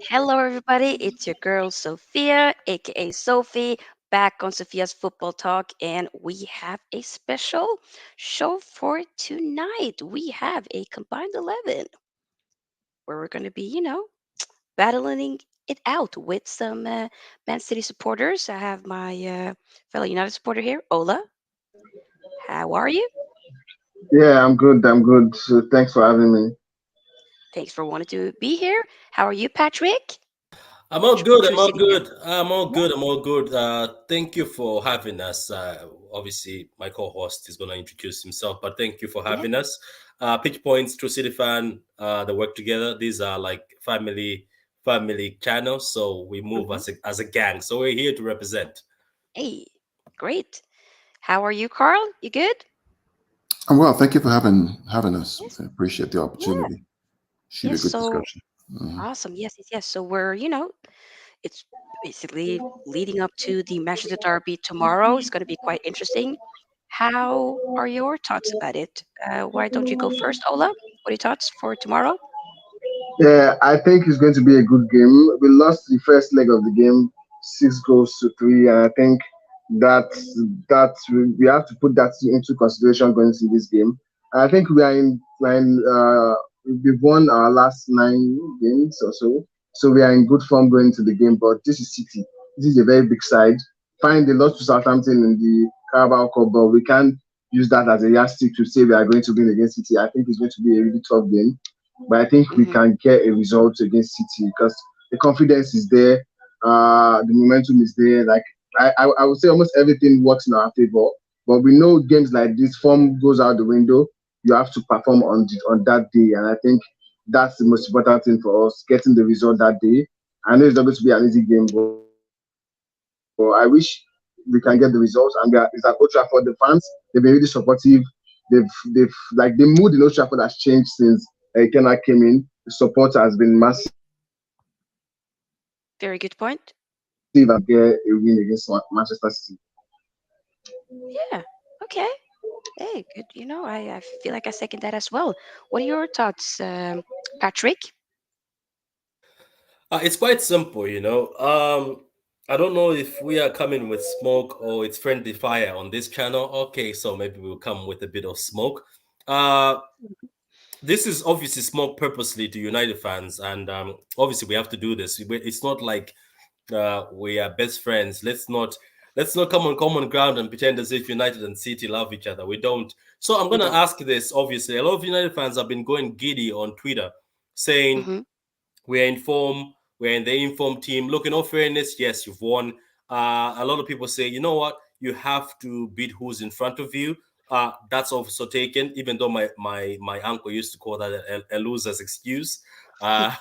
Hello, everybody. It's your girl, Sofia, aka Sophie, back on Sophia's Football Talk. And we have a special show for tonight. We have a combined 11 where we're going to be, battling it out with some Man City supporters. I have my fellow United supporter here, Ola. How are you? Yeah, I'm good. I'm good. So thanks for having me. Thanks for wanting to be here. How are you, Patrick? I'm all good. I'm all Sitting here. good. I'm all good. I'm all good. Thank you for having us. Obviously, my co-host is going to introduce himself, but thank you for Yeah. having us. Pitch Points, True City Fan, they work together. These are like family channels, so we move as a gang. So we're here to represent. Hey, great. How are you, Carl? You good? I'm well. Thank you for having us. Yes. I appreciate the Yeah. opportunity. Should be Yes. a good So discussion. Mhm. awesome. Yes. Yes. Yes. So we're, it's basically leading up to the Manchester Derby tomorrow. It's going to be quite interesting. How are your thoughts about it? Why don't you go first, Ola? What are your thoughts for tomorrow? Yeah, I think it's going to be a good game. We lost the first leg of the game, 6 goals to 3, and I think that we have to put that into consideration going into this game. I think we've won our last 9 games or so we are in good form going into the game. But this is City. This is a very big side. Fine, they lost to Southampton in the Carabao Cup, but we can't use that as a yardstick to say we are going to win against City. I think it's going to be a really tough game, but I think we Hmm. can get a result against City because the confidence is there, the momentum is there. Like I would say, almost everything works in our favor. But we know games like this, form goes out the window. You have to perform on that day, and I think that's the most important thing for us: getting the result that day. I know it's not going to be an easy game, but I wish we can get the results. And it's at Old Trafford. The fans, they've been really supportive. They've like the mood in Old Trafford has changed since Kenna came in. The support has been massive, and I think we can Very good point. get a win against Manchester City. Yeah. Okay. Hey, good. I feel like I second that as well. What are your thoughts, Patrick? It's quite simple. I don't know if we are coming with smoke or it's friendly fire on this channel. Okay, so maybe we'll come with a bit of smoke. Uh, this is obviously smoke purposely to United fans, and obviously we have to do this. It's not like we are best friends. Let's not come on common ground and pretend as if United and City love each other. We don't. So I'm We gonna don't. ask this. Obviously, a lot of United fans have been going giddy on Twitter, saying Hmm. we're in form. We're in the informed team. Look, in all fairness, yes, you've won. A lot of people say, you know what? You have to beat who's in front of you. That's also taken, even though my uncle used to call that a loser's excuse. Uh,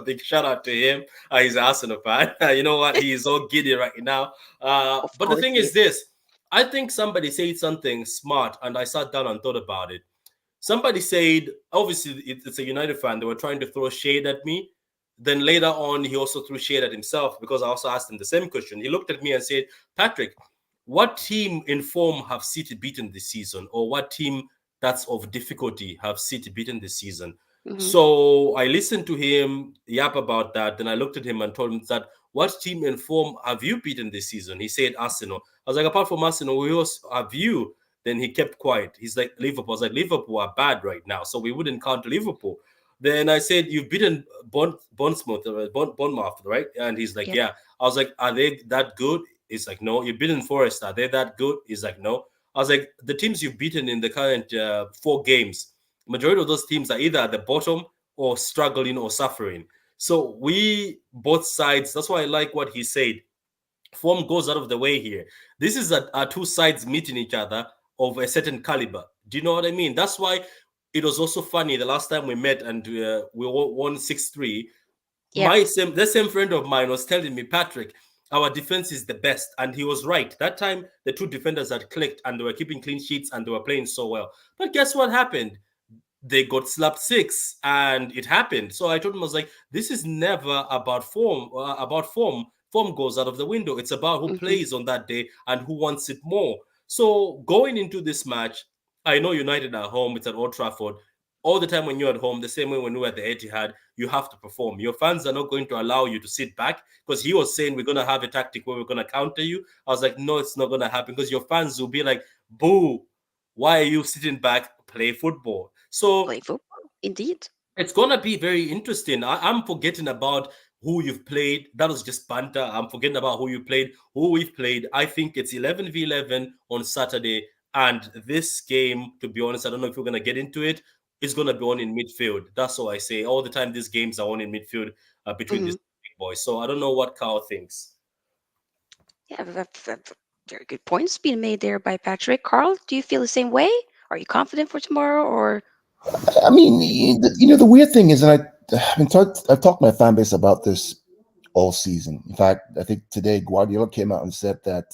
big shout out to him. He's an Arsenal fan. You know what? He is all giddy right now. Of But the course thing he is is. this. I think somebody said something smart, and I sat down and thought about it. Somebody said, obviously, it's a United fan. They were trying to throw shade at me. Then later on, he also threw shade at himself because I also asked him the same question. He looked at me and said, Patrick, what team in form have City beaten this season? Or what team that's of difficulty have City beaten this season? Mm-hmm. So I listened to him yap about that. Then I looked at him and told him that, what team in form have you beaten this season? He said Arsenal. I was like, apart from Arsenal, who else have you? Then he kept quiet. He's like, Liverpool. I was like, Liverpool are bad right now, so we wouldn't count Liverpool. Then I said, you've beaten Bournemouth, right? And he's like, Yep. yeah. I was like, are they that good? He's like, no. You've beaten Forest. Are they that good? He's like, no. I was like, the teams you've beaten in the current 4 games, majority of those teams are either at the bottom or struggling or suffering. So we both sides. That's why I like what he said. Form goes out of the way here. This is our two sides meeting each other of a certain caliber. Do you know what I mean? That's why it was also funny the last time we met and we won 6-3. Yeah. The same friend of mine was telling me, Patrick, our defense is the best, and he was right. That time the two defenders had clicked and they were keeping clean sheets and they were playing so well. But guess what happened? They got slapped 6 and it happened. So I told him, I was like, this is never about form. Form goes out of the window. It's about who Mm-hmm. plays on that day and who wants it more. So going into this match, I know United are home. It's at Old Trafford. All the time when you're at home, the same way when we're at the Etihad, you have to perform. Your fans are not going to allow you to sit back, because he was saying we're going to have a tactic where we're going to counter you. I was like, no, it's not going to happen, because your fans will be like, boo, why are you sitting back? Play football. So Play football. Indeed. it's gonna be very interesting. I'm forgetting about who you've played. That was just banter. I'm forgetting about who you played, who we've played. I think it's 11v11 on Saturday. And this game, to be honest, I don't know if we're gonna get into it. It's gonna be on in midfield. That's all I say. All the time, these games are on in midfield between Mm-hmm. these big boys. So I don't know what Carl thinks. Yeah, that's very good points being made there by Patrick. Carl, do you feel the same way? Are you confident for tomorrow, or? I mean, the weird thing is, and I've talked to my fan base about this all season. In fact, I think today Guardiola came out and said that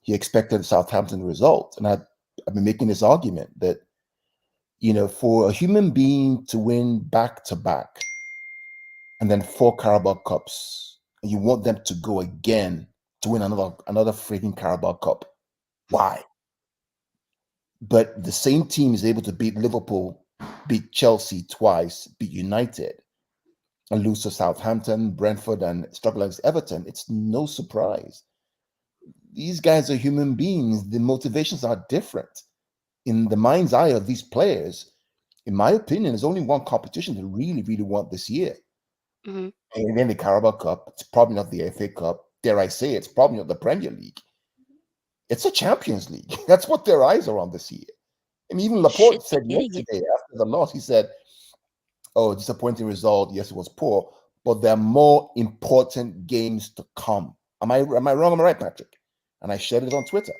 he expected a Southampton result, and I've been making this argument that for a human being to win back to back and then 4 Carabao Cups, and you want them to go again to win another freaking Carabao Cup, why? But the same team is able to beat Liverpool, beat Chelsea twice, beat United, and lose to Southampton, Brentford, and struggle against Everton. It's no surprise. These guys are human beings. The motivations are different. In the mind's eye of these players, in my opinion, there's only one competition they really, really want this year. Mm-hmm. And then the Carabao Cup. It's probably not the FA Cup. Dare I say, it's probably not the Premier League. It's a Champions League. That's what their eyes are on this year. I mean, even Should Laporte be said getting it. yesterday after the loss, he said, oh, disappointing result. Yes, it was poor, but there are more important games to come. Am I wrong? Am I right, Patrick? And I shared it on Twitter,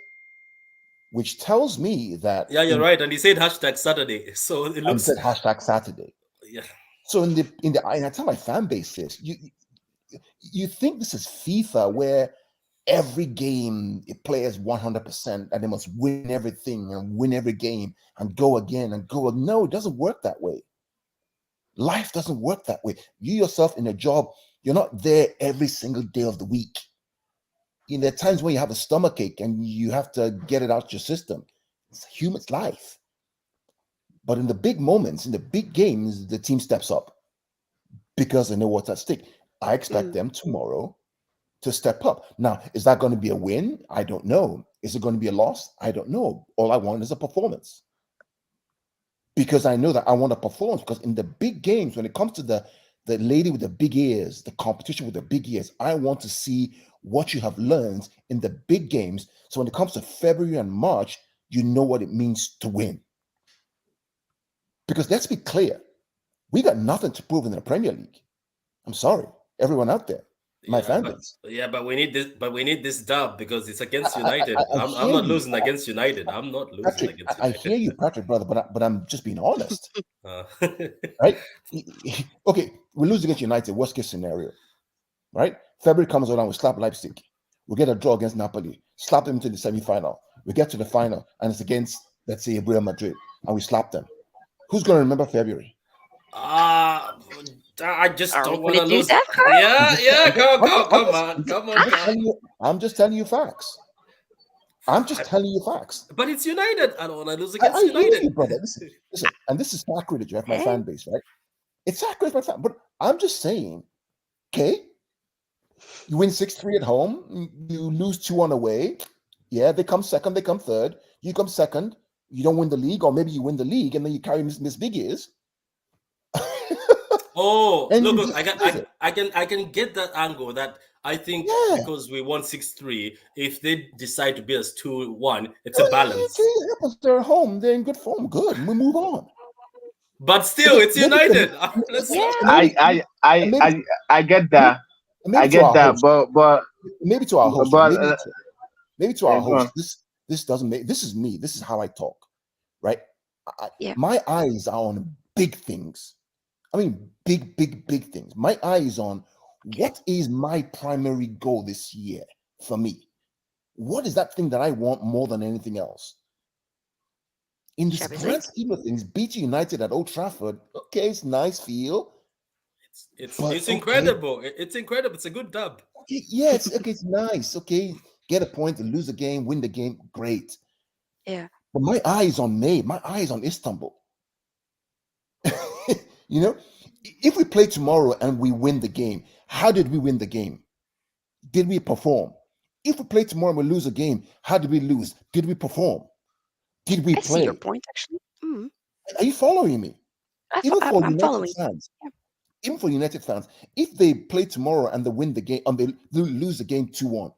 which tells me that Yeah, you're right. And he said hashtag Saturday. So it and looks, said hashtag Saturday. yeah. So and I tell my fan base this, you think this is FIFA where every game it plays 100% and they must win everything and win every game and go again and go. No, it doesn't work that way. Life doesn't work that way. You yourself in a job, you're not there every single day of the week. There are times when you have a stomachache and you have to get it out your system. It's human life. But in the big moments, in the big games, the team steps up because they know what's at stake. I expect Mm-hmm. them tomorrow to step up. Now, is that going to be a win? I don't know. Is it going to be a loss? I don't know. All I want is a performance. Because I know that I want a performance. Because in the big games, when it comes to the lady with the big ears, the competition with the big ears, I want to see what you have learned in the big games. So when it comes to February and March, you know what it means to win. Because let's be clear, we got nothing to prove in the Premier League. I'm sorry, everyone out there, my fan base. But we need this. But we need this dub because it's against United. I I'm hear not you, losing against United. I'm not losing Patrick. against I hear United. you, Patrick, brother, but I'm just being honest, Uh, right? Okay, we lose against United, worst case scenario, right? February comes around, we slap Leipzig, we get a draw against Napoli, slap them to the semi-final, we get to the final, and it's against, let's say, Real Madrid, and we slap them. Who's going to remember February? I just Are we don't going want to to do lose. that, Carl? Yeah. Come on, Carl. I'm just telling you facts. I'm just telling you facts. But it's United. I don't want to lose I against hear United. you, brother. Listen, and this is sacrilege, right? My Hey, fan base, right? It's sacrifice, but I'm just saying, okay, you win 6-3 at home, you lose 2-1 away. Yeah, they come second, they come third. You come second, you don't win the league, or maybe you win the league and then you carry Miss Big Ears. Oh, And look, you look, just lose it. I can get that angle that I think Yeah. because we won 6-3, if they decide to beat us 2-1, it's a Okay, balance. they're at home, they're in good form. Good. We move on. But still, Okay, it's United. Let's Yeah. I get that. I maybe to get our that, host, but maybe to our host, right? but Maybe to our yeah, go on. host, this doesn't make, this is me. This is how I talk, right? Yeah. My eyes are on big things. I mean, big things. My eye is on what is my primary goal this year for me? What is that thing that I want more than anything else? In this Champions League. grand scheme of things, beating United at Old Trafford, okay, it's nice feel. But It's incredible. It's incredible. It's a good dub. Okay, yeah, it's nice. Okay, get a point and lose a game, win the game, great. Yeah. But my eye is on May. My eye is on Istanbul. You know, if we play tomorrow and we win the game, how did we win the game? Did we perform? If we play tomorrow and we lose a game, how did we lose? Did we perform? Did we I see your play? point, actually. Are you following me? Even for I'm United following. fans, Yeah. even for United fans, if they play tomorrow and they win the game and they lose the game 2-1,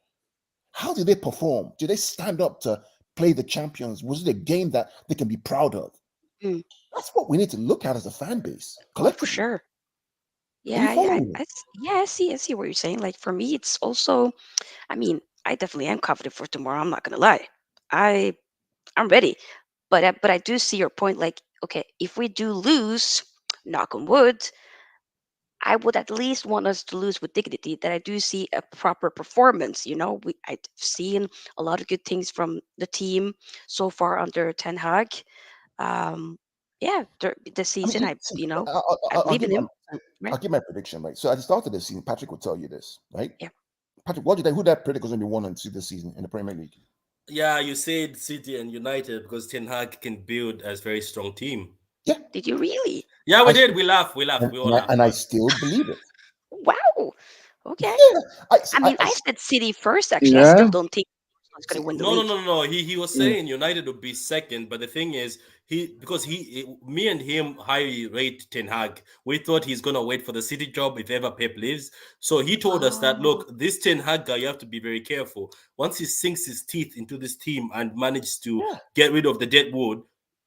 how did they perform? Did they stand up to play the champions? Was it a game that they can be proud of? Mm. That's what we need to look at as a fan base Oh, for collectively. sure. Are Yeah, you following me? I see what you're saying. Like for me, it's also, I mean, I definitely am confident for tomorrow. I'm not gonna lie. I'm ready. But I do see your point. Like, okay, if we do lose, knock on wood, I would at least want us to lose with dignity. That I do see a proper performance. I've seen a lot of good things from the team so far under Ten Hag. Um, yeah, the I mean, season, I I'll believe give in him. I'll Right? give my prediction, right? So at the start of the season, Patrick will tell you this, right? Yeah. Patrick, who that predict was going to be 1 and 2 this season in the Premier League? Yeah, you said City and United because Ten Hag can build a very strong team. Yeah, Did you really? Yeah, we I did. We laughed. We all laughed. and I still believe it. Wow. Okay. Yeah, I mean, I said City first. Actually, I Yeah. still don't think Arsenal's going see, to win the No, no, league. no, no, no. He was Mm. saying United would be second, but the thing is, me and him highly rate Ten Hag. We thought he's gonna wait for the City job if ever Pep leaves. So he told us that Oh, look, this Ten Hag guy, you have to be very careful. Once he sinks his teeth into this team and manages to yeah. get rid of the dead wood,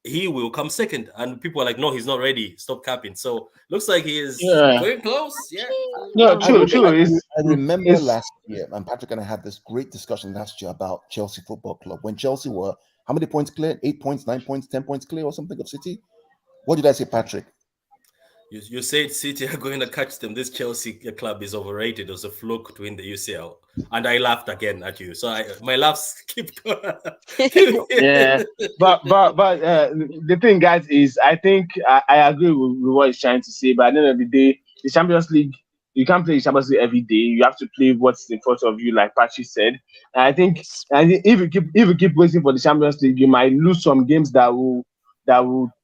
he will come second. And people are like, no, he's not ready. Stop capping. So looks like he is Yeah. very close. Yeah. No, I, true, true. I remember It's last year, and Patrick and I had this great discussion last year about Chelsea Football Club when Chelsea were how many points clear? 8 points, 9 points, 10 points clear, or something of City. What did I say, Patrick? You said City are going to catch them. This Chelsea club is overrated. It was a fluke to win the UCL. And I laughed again at you. So my laughs keep going. yeah, but the thing, guys, is I think I agree with what he's trying to say. But at the end of the day, the Champions League, you can't play the Champions League every day. You have to play what's in front of you, like Patrick said. And yes. I think if you keep waiting for the Champions League, you might lose some games that will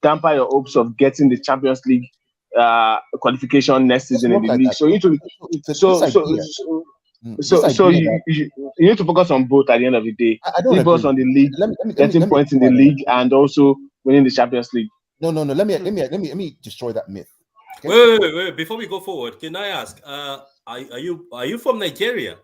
damper your hopes of getting the Champions League qualification next It doesn't season in work the like league. that. So you need to This idea, this so idea that you need to focus on both at the end of the day. I don't You focus agree. on the league, getting Let me points in explain why the I don't league, agree. and also winning the Champions League. No. Mm. Let me destroy that myth. Okay? Wait. Before we go forward, can I ask, are you from Nigeria?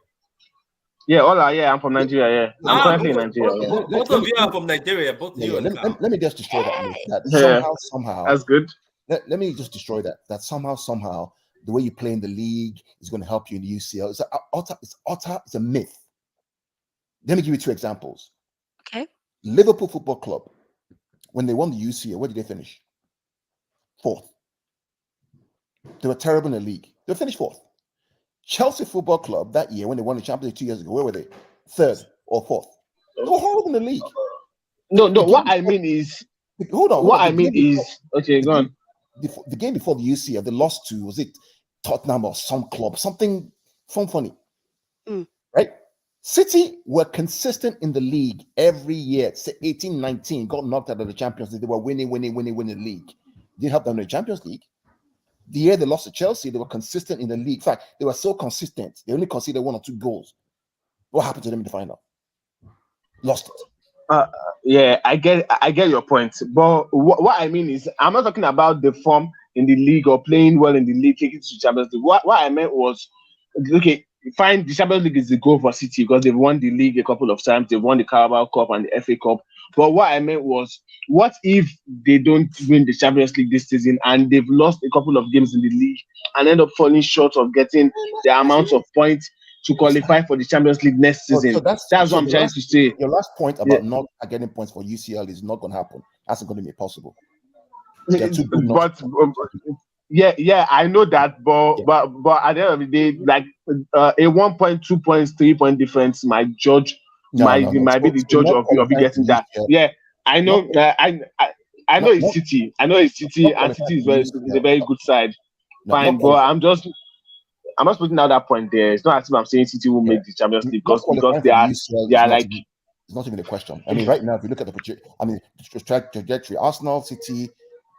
Yeah, Ola, yeah, I'm from Nigeria. Yeah, I'm currently in Nigeria. Yeah, Both of you are from Nigeria, both you and Carl. Let me just destroy that myth. That yeah, somehow, that's good. let me just destroy that. That somehow, the way you play in the league is going to help you in the UCL. It's a myth. Let me give you 2 examples. Okay. Liverpool Football Club, when they won the UCL, where did they finish? 4th. They were terrible in the league. They finished 4th. Chelsea Football Club that year, when they won the Champions League 2 years ago, where were they? 3rd or 4th. They were horrible in the league. No, The what game I mean is, hold on. what I The mean game before, is, okay, go on. the game before the UCL, they lost to, was it Tottenham or some club, something funny, Mm. right? City were consistent in the league every year. Say 18, 19, got knocked out of the Champions League. They were winning the league. Didn't help them in the Champions League. The year they lost to Chelsea, they were consistent in the league. In fact, they were so consistent. They only conceded 1 or 2 goals. What happened to them in the final? Lost it. Yeah, I get your point. But what I mean is, I'm not talking about the form in the league or playing well in the league, taking to Champions League. What I meant was, okay, fine, the Champions League is the goal for City because they've won the league a couple of times. They've won the Carabao Cup and the FA Cup. But what I meant was, what if they don't win the Champions League this season and they've lost a couple of games in the league and end up falling short of getting the amount of points to qualify for the Champions League next season? That's what I'm trying to say. Your last point about not getting points for UCL is not going to happen. That's not going to be possible. But yeah, I know that, but at the end of the day, like a 1 point, 2 points, 3 point difference might be the judge of you getting that. Yeah, I know. I know it's City. I know it's City, and City is a very good side. Fine, but I'm just putting out that point there. It's not as if I'm saying City will make the Champions League because they are like. It's not even a question. I mean, right now, if you look at the trajectory, Arsenal, City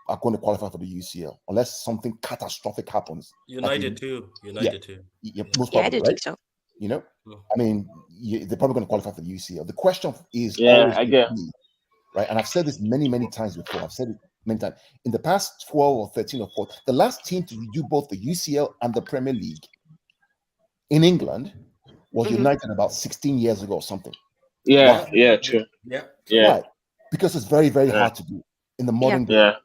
are going to qualify for the UCL unless something catastrophic happens. United too. Yeah, most probably, I do think so. You know, I mean, they're probably going to qualify for the UCL. The question is, I get. Right, and I've said this many times before. I've said it many times. In the past 12 or 13 or 14, the last team to do both the UCL and the Premier League in England was United about 16 years ago or something. Yeah, true. Yeah. Why? Because it's very, very hard to do in the modern day. Yeah.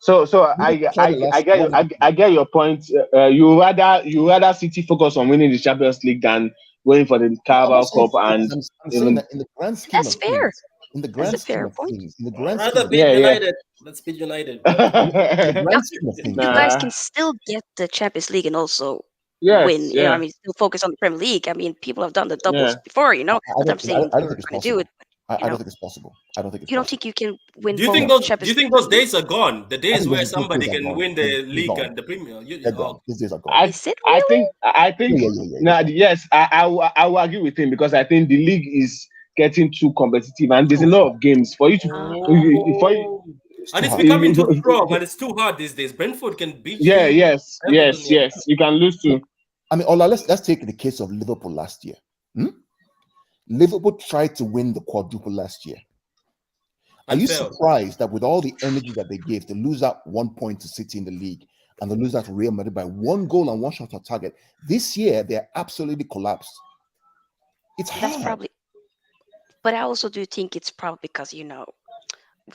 So I get your point. You rather City focus on winning the Champions League than going for the Carabao Cup and I'm saying that in the grand scheme That's of fair. things. In the grand scheme of things. In the grand Rather scheme beat United. Let's beat United. in the grand scheme of things. You guys can still get the Champions League and also win. Yeah. I mean, still focus on the Premier League. I mean, people have done the doubles before. I don't think it's going to do it. I don't think it's possible. I don't think it's You don't possible. think you can win? Do you think those days are gone? The days where somebody can win the league and the Premier. They're gone. These days are gone. Is it really? I think. Yes, I will agree with him because I think the league is getting too competitive and there's a lot of games for you to. And it's becoming too strong and it's too hard these days. Brentford can beat you. Yes. You can lose too. I mean, Ola, let's take the case of Liverpool last year. Liverpool tried to win the quadruple last year. Are you surprised that with all the energy that they gave to lose out 1 point to City in the league and to lose out to Real Madrid by 1 goal and 1 shot on target, this year they're absolutely collapsed? It's hard. That's probably, but I also do think it's probably because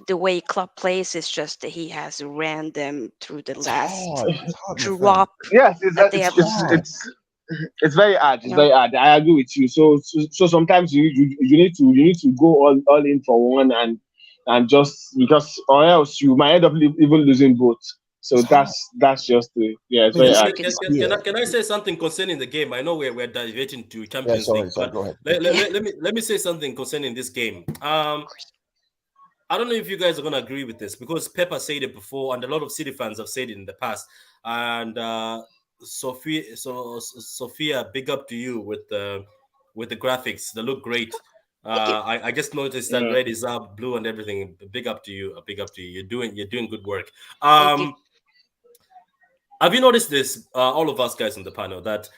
the way Klopp plays is just that he has ran them through the last drop. Yes, it's very hard. It's very hard. I agree with you. So sometimes you need to go all in for one and just because or else you might end up even losing both. So that's just it's very hard. Can I say something concerning the game? I know we're diverting to Champions League, but go ahead. Let me say something concerning this game. I don't know if you guys are going to agree with this because Pepper said it before, and a lot of City fans have said it in the past. And Sofia, big up to you with the graphics. They look great. I just noticed that red is up, blue, and everything. Big up to you. You're doing good work. Have you noticed this? All of us guys on the panel that.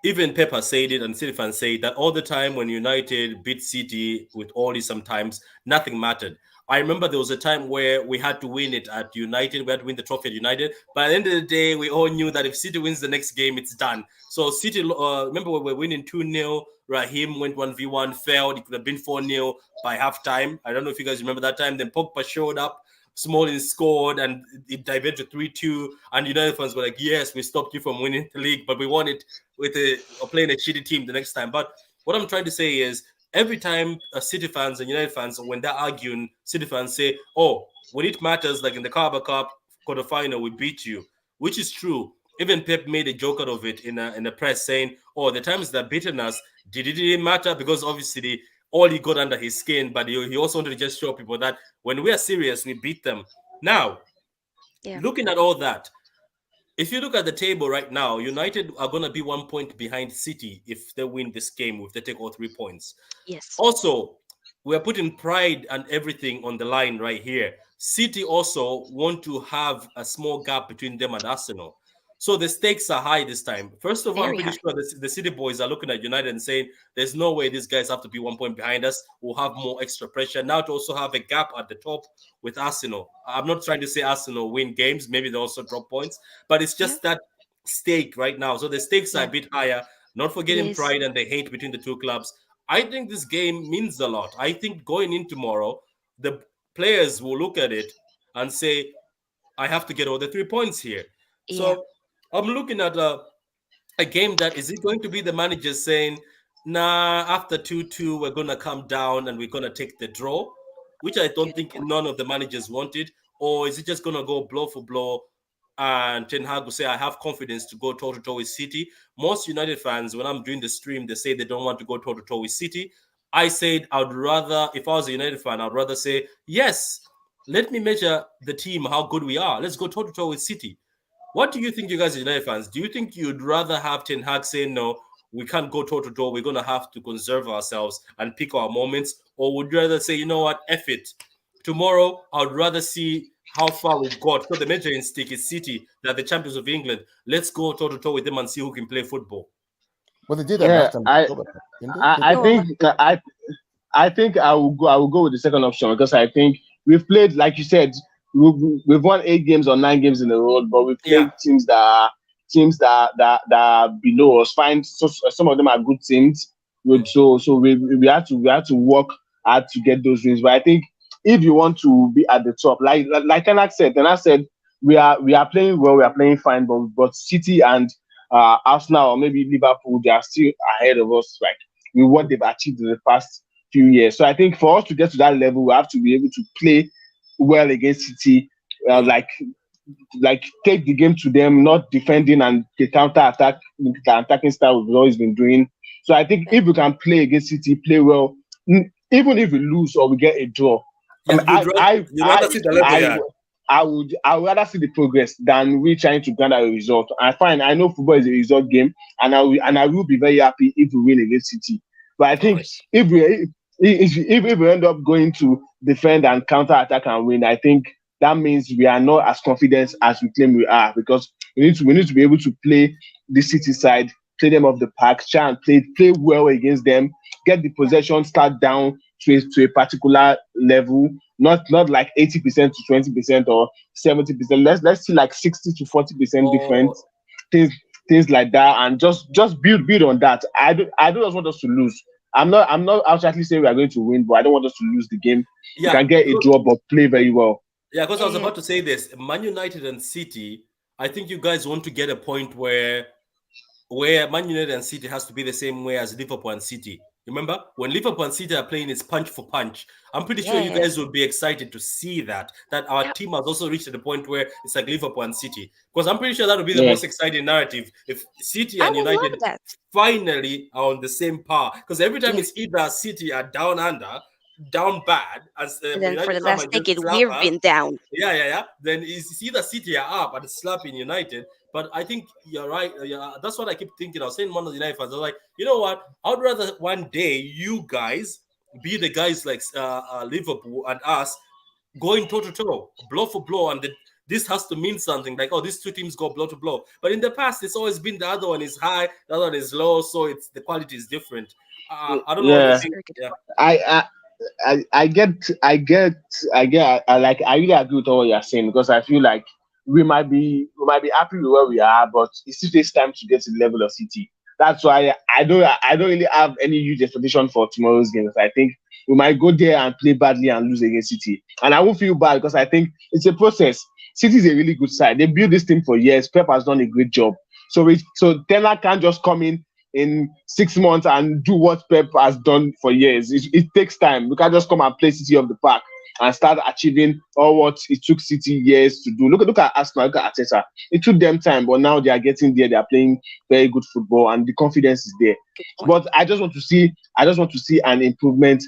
Even Pepper said it, and City fans say that all the time when United beat City with Oli, sometimes nothing mattered. I remember there was a time where we had to win it at United. We had to win the trophy at United. But at the end of the day, we all knew that if City wins the next game, it's done. So City, remember we were winning 2-0. Raheem went 1v1, failed. It could have been 4-0 by halftime. I don't know if you guys remember that time. Then Pogba showed up. Smalling scored and it diverged to 3-2. And United fans were like, yes, we stopped you from winning the league, but we won it with playing a shitty team the next time. But what I'm trying to say is every time City fans and United fans, when they're arguing, City fans say, oh, when it matters, like in the Carabao Cup quarterfinal, we beat you, which is true. Even Pep made a joke out of it in the press saying, oh, the times they're beating us, did it really matter? Because obviously all he got under his skin, but he also wanted to just show people that when we are serious, we beat them. Now, looking at all that, if you look at the table right now, United are going to be 1 point behind City if they win this game, if they take all 3 points. Yes. Also, we are putting pride and everything on the line right here. City also want to have a small gap between them and Arsenal. So the stakes are high this time. First of all, I'm Very pretty high. sure the City boys are looking at United and saying, there's no way these guys have to be 1 point behind us. We'll have more extra pressure. Now to also have a gap at the top with Arsenal. I'm not trying to say Arsenal win games. Maybe they also drop points. But it's Yeah. just that stake right now. So the stakes are a Yeah. bit higher. Not forgetting Yes. pride and the hate between the two clubs. I think this game means a lot. I think going in tomorrow, the players will look at it and say, I have to get all the 3 points here. Yeah. So I'm looking at a game that is it going to be the manager saying, nah, after 2-2, we're going to come down and we're going to take the draw, which I don't Good think point. none of the managers wanted. Or is it just going to go blow for blow? And Ten Hag will say, I have confidence to go toe to toe with City. Most United fans, when I'm doing the stream, they say they don't want to go toe to toe with City. I said, I'd rather, if I was a United fan, I'd rather say, yes, let me measure the team, how good we are. Let's go toe to toe with City. What do you think, you guys, United fans? Do you think you'd rather have Ten Hag saying, no, we can't go toe to toe, we're going to have to conserve ourselves and pick our moments? Or would you rather say, you know what, F it? Tomorrow, I'd rather see how far we've got. So the measuring stick is City, they're the champions of England. Let's go toe to toe with them and see who can play football. Well, they did that Yeah, last time. I Didn't they? I, I Go on. think I think I will go with the second option because I think we've played, like you said, we've won 8 games or 9 games in a row, but we've Yeah. played teams that are below us. Fine, so some of them are good teams. So we had to work hard to get those wins. But I think if you want to be at the top, like Tenak said, we are playing well, we are playing fine, but City and Arsenal or maybe Liverpool, they are still ahead of us. Like with what they've achieved in the past few years. So I think for us to get to that level, we have to be able to play well against City, like take the game to them, not defending and the the attacking style we've always been doing. So I think if we can play against City, play well, even if we lose or we get a draw, I Yeah, mean, you'd rather see the level I, you're at. I would rather see the progress than we trying to garner a result. I know football is a result game, and I will be very happy if we win against City. But I Of think course. if we end up going to defend and counter attack and win, I think that means we are not as confident as we claim we are because we need to be able to play the City side, play them off the park, try and play well against them, get the possession start down to a particular level, not like 80% to 20% or 70%. Let's see like 60 to 40% Oh, difference, things things like that, and just build on that. I don't just want us to lose. I'm not actually saying we are going to win, but I don't want us to lose the game. We yeah. can get a draw, but play very well. Yeah, because I was And about to say this. Man United and City, I think you guys want to get a point where Man United and City has to be the same way as Liverpool and City. Remember, when Liverpool and City are playing, it's punch for punch. I'm pretty sure you guys yes. will be excited to see that our Yeah. team has also reached the point where it's like Liverpool and City. Because I'm pretty sure that would be the Yeah, most exciting narrative if City I and would love United that. finally are on the same par. Because every time Yeah. it's either City are down under, down bad, as And then for United the come last and just decade, slap we've us. been down. Yeah. Then it's either City are up and slapping United. But I think you're right. Yeah, that's what I keep thinking. I was saying one of the United fans. I was like, you know what? I'd rather one day you guys be the guys like Liverpool and us going toe to toe, blow for blow, and this has to mean something. Like, oh, these two teams go blow to blow. But in the past, it's always been the other one is high, the other one is low, so it's the quality is different. I don't know what you yeah. Yes, think. very good Yeah. point. I like I really agree with all you're saying because I feel like we might be happy with where we are, but it still takes time to get to the level of City. That's why I don't really have any huge expectation for tomorrow's games. I think we might go there and play badly and lose against City, and I won't feel bad because I think it's a process. City is a really good side. They built this team for years. Pep has done a great job. So Tenor can't just come in 6 months and do what Pep has done for years. It takes time. We can't just come and play City of the Park and start achieving all what it took City years to do. Look at Arsenal, look at Arteta. It took them time, but now they are getting there. They are playing very good football, and the confidence is there. Good point. But I just want to see an improvement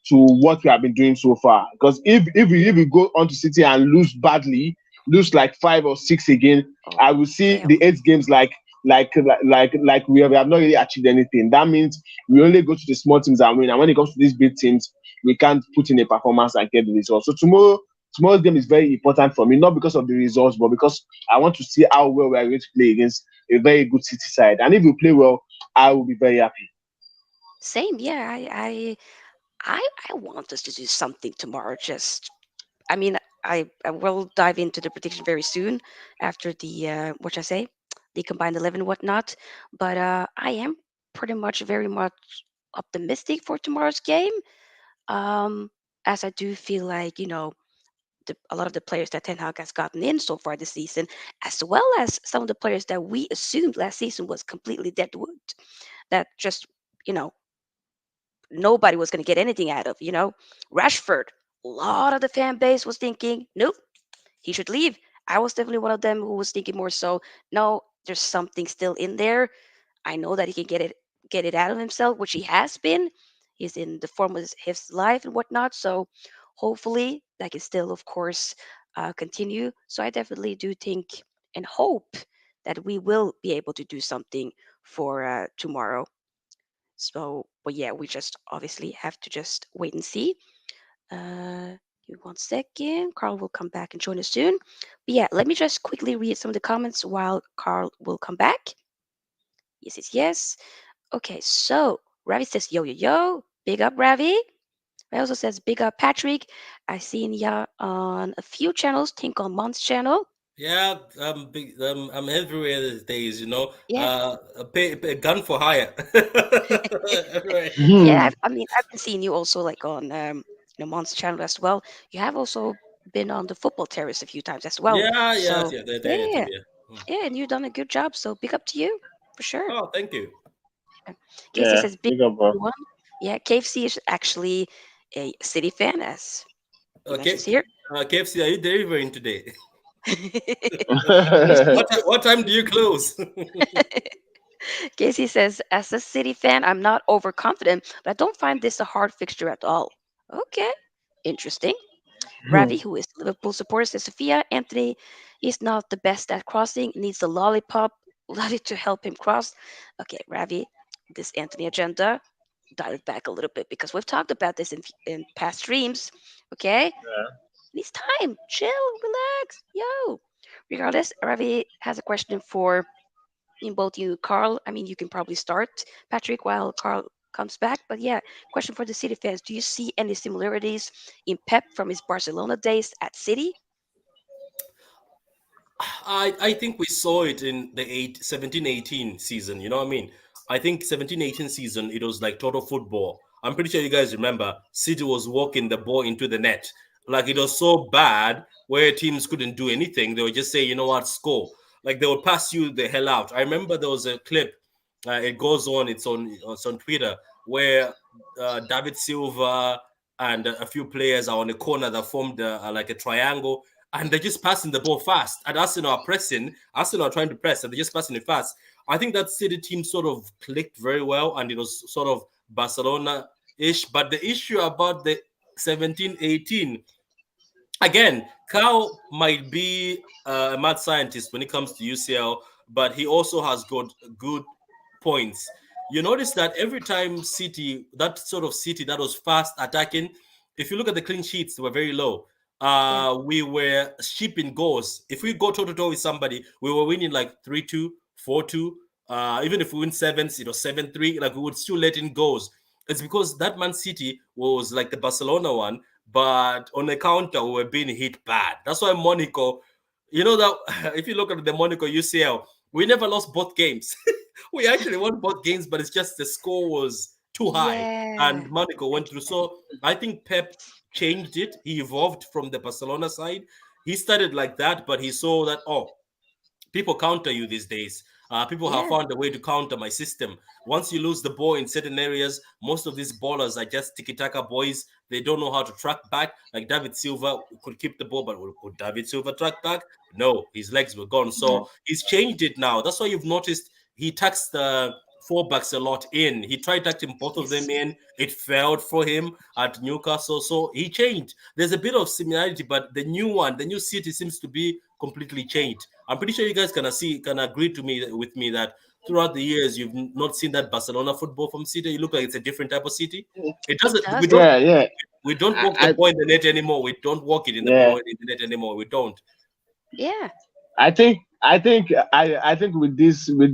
to what we have been doing so far. Because if we go on to City and lose badly, lose like 5 or 6 again, Oh, I will see hell. the 8 games like we have not really achieved anything. That means we only go to the small teams and win. And when it comes to these big teams, we can't put in a performance and get the result. So tomorrow's game is very important for me, not because of the results, but because I want to see how well we are going to play against a very good City side. And if we play well, I will be very happy. Same, yeah. I want us to do something tomorrow. Just, I mean, I will dive into the prediction very soon after the what should I say, the combined 11 and whatnot. But I am pretty much very much optimistic for tomorrow's game. Um, as I do feel like a lot of the players that Ten Hag has gotten in so far this season, as well as some of the players that we assumed last season was completely dead wood, that just you know nobody was going to get anything out of. Rashford. A lot of the fan base was thinking, nope, he should leave. I was definitely one of them who was thinking more so, no, there's something still in there. I know that he can get it out of himself, which he has been. He's in the form of his life and whatnot. So hopefully that can still, of course, continue. So I definitely do think and hope that we will be able to do something for tomorrow. So, but yeah, we just obviously have to just wait and see. Give me 1 second. Carl will come back and join us soon. But yeah, let me just quickly read some of the comments while Carl will come back. Yes, yes, yes. Okay, so Ravi says, yo, yo, yo. Big up, Ravi. Ravi also says, big up, Patrick. I seen ya on a few channels, think on Mon's channel. Yeah, I'm everywhere these days. Yeah. Pay gun for hire. Right. Yeah, Mhm. I mean, I've been seeing you also like on Mon's channel as well. You have also been on the football terrace a few times as well. Yeah, yeah, So yeah. Thank you. yeah, Yeah. Hmm. yeah, and you've done a good job. So big up to you for sure. Oh, thank you. Uh, KC Yeah, says big big up, bro. everyone. Yeah, KFC is actually a City fan, as he mentions Okay, here. KFC, are you delivering today? Casey, What time do you close? Casey says, as a City fan, I'm not overconfident, but I don't find this a hard fixture at all. Okay, interesting. Ravi, Mhm. who is Liverpool supporter, says Sofia, Antony is not the best at crossing, needs a lollipop, lolly to help him cross. Okay, Ravi, this Antony agenda, dial it back a little bit because we've talked about this in past streams. Okay, needs time, chill, relax, yo. Regardless, Ravi has a question for in both you, Carl. I mean, you can probably start, Patrick, while Carl comes back. But yeah, question for the City fans: do you see any similarities in Pep from his Barcelona days at City? I think we saw it in the 17-18 season. You know what I mean? I think 17-18 season, it was like total football. I'm pretty sure you guys remember City was walking the ball into the net. Like it was so bad where teams couldn't do anything. They would just say, you know what, score. Like they would pass you the hell out. I remember there was a clip. It goes on. It's on Twitter where David Silva and a few players are on a corner that formed like a triangle, and they're just passing the ball fast. And Arsenal are pressing. Arsenal are trying to press, and they're just passing it fast. I think that City team sort of clicked very well, and it was sort of Barcelona-ish. But the issue about the 17-18, again, Kyle might be a mad scientist when it comes to UCL, but he also has got good points. You notice that every time City, that sort of City that was fast attacking, if you look at the clean sheets, they were very low. Yeah, We were shipping goals. If we go toe to toe with somebody, we were winning like 3-2, 4-2. Even if we win sevens, 7-3, like we would still let in goals. It's because that Man City was like the Barcelona one, but on the counter, we were being hit bad. That's why Monaco, that if you look at the Monaco UCL, we never lost both games. We actually won both games, but it's just the score was too high, yeah, and Monaco I went through. get that. So I think Pep changed it. He evolved from the Barcelona side. He started like that, but he saw that, people counter you these days. People have Yeah, found a way to counter my system. Once you lose the ball in certain areas, most of these ballers are just tiki-taka boys. They don't know how to track back. Like David Silva could keep the ball, but could David Silva track back? No, his legs were gone. no, So he's changed it now. That's why you've noticed he tucks the fullbacks a lot in. He tried tucking both of them yes, in. It failed for him at Newcastle. So he changed. There's a bit of similarity, but the new one, the new City seems to be completely changed. I'm pretty sure you guys can agree to me with me that throughout the years you've not seen that Barcelona football from City. You look like it's a different type of City. It it doesn't. We does. don't. Yeah, yeah. We don't walk the I ball in the net anymore. We don't walk it in the yeah. ball in the net anymore. We don't. Yeah. I think with this with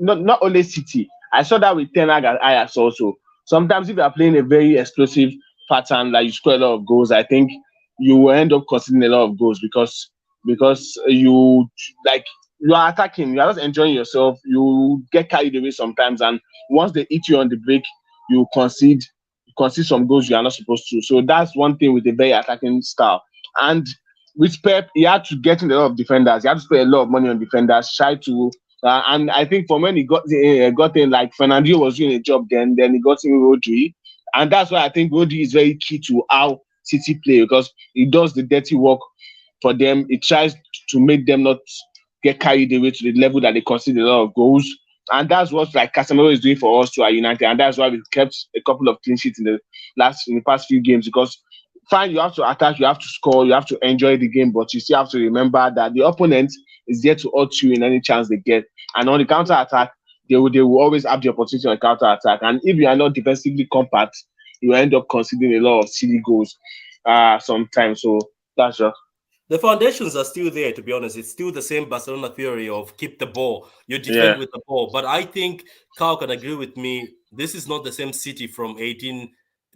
not only City, I saw that with Ten Hag and Ajax also. Sometimes if you are playing a very explosive pattern, like you score a lot of goals, I think you will end up conceding a lot of goals because you like you are attacking, you are just enjoying yourself, you get carried away sometimes, and once they hit you on the break, you concede some goals you are not supposed to. So that's one thing with a very attacking style. And with Pep, he had to get in a lot of defenders. He had to spend a lot of money on defenders. Try to, and I think from when he got in, like Fernandinho was doing a job then he got in Rodri, and that's why I think Rodri is very key to how City play because he does the dirty work for them. He tries to make them not get carried away to the level that they concede a lot of goals. And that's what like Casemiro is doing for us to our United, and that's why we've kept a couple of clean sheets in the past few games because fine, you have to attack, you have to score, you have to enjoy the game, but you still have to remember that the opponent is there to hurt you in any chance they get. And on the counter attack, they will always have the opportunity on counter attack. And if you are not defensively compact, you end up conceding a lot of silly goals sometimes. So that's just The foundations are still there, to be honest. It's still the same Barcelona theory of keep the ball, you defend yeah. with the ball. But I think Carl can agree with me. This is not the same City from the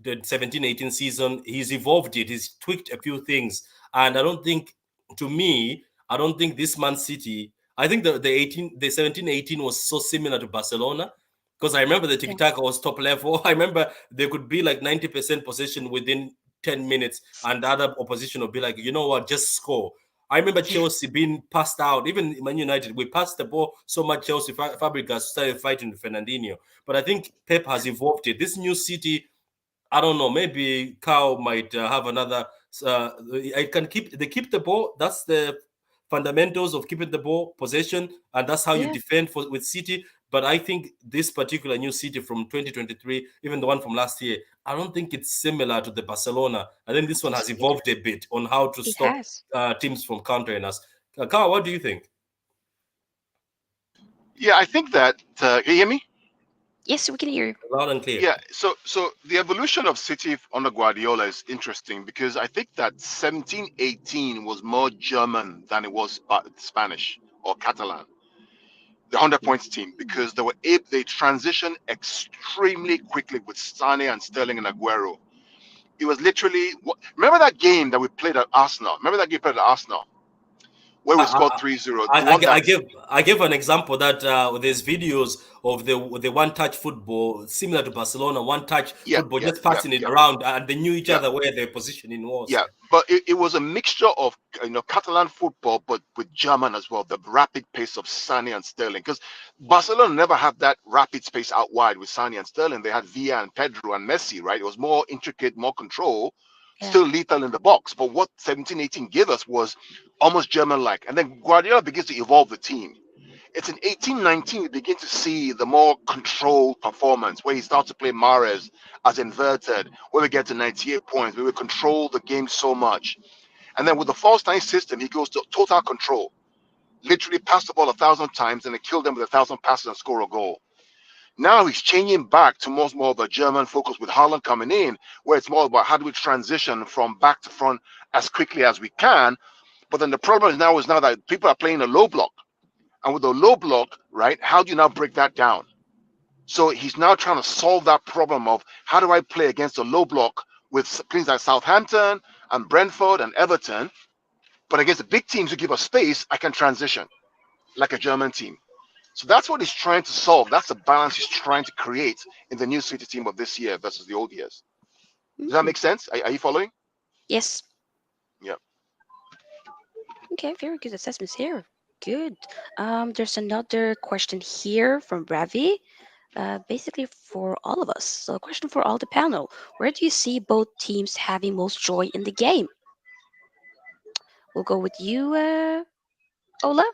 17-18 season. He's evolved it, he's tweaked a few things. And I don't think, to me, I don't think this Man City, I think the 17-18 was so similar to Barcelona. Because I remember the Yeah. tiki-taka was top level. I remember there could be like 90% possession within 10 minutes, and the other opposition will be like, you know what, just score. I remember Chelsea being passed out. Even Man United, we passed the ball so much. Chelsea Fabregas started fighting with Fernandinho. But I think Pep has evolved it. This new City, I don't know. Maybe Cow might have another. They keep the ball. That's the fundamentals of keeping the ball, possession, and that's how you Yeah. defend with City. But I think this particular new City from 2023, even the one from last year, I don't think it's similar to the Barcelona. I think this one has It, evolved a bit on how to it stop has. teams from countering us. Carl, what do you think? Yeah, I think that. Can you hear me? Yes, we can hear you. Loud and clear. Yeah. So the evolution of City under Guardiola is interesting because I think that 17-18 was more German than it was Spanish or Catalan, the 100 points team, because they transitioned extremely quickly with Sane and Sterling and Aguero. It was literally remember that game that we played at Arsenal. Remember that game we played at Arsenal where we scored I, 3-0. The I, one I, I that give I give an example that there's videos of the one touch football similar to Barcelona, one touch yeah football, yeah just yeah passing it yeah around, and they knew each yeah. other where their positioning was. Yeah, but it was a mixture of Catalan football, but with German as well. The rapid pace of Sane and Sterling, because Barcelona never had that rapid space out wide with Sane and Sterling. They had Villa and Pedro and Messi, right? It was more intricate, more control, Yeah. still lethal in the box. But what 17-18 gave us was almost German-like, and then Guardiola begins to evolve the team. It's in 18-19 we begin to see the more controlled performance where he starts to play Mahrez as inverted, where we get to 98 points, where we control the game so much. And then with the false nine system, he goes to total control. Literally pass the ball 1,000 times and then kill them with 1,000 passes and score a goal. Now he's changing back to more of a German focus with Haaland coming in, where it's more about how do we transition from back to front as quickly as we can. But then the problem is now that people are playing a low block. And with the low block, right, how do you now break that down? So he's now trying to solve that problem of how do I play against a low block with teams like Southampton and Brentford and Everton, but against the big teams who give us space, I can transition like a German team. So that's what he's trying to solve. That's the balance he's trying to create in the new City team of this year versus the old years. Does that Mm. make sense? Are you following? Yes. Yeah. Okay, very good assessments here. Good. There's another question here from Ravi, basically for all of us. So, a question for all the panel: where do you see both teams having most joy in the game? We'll go with you, Ola.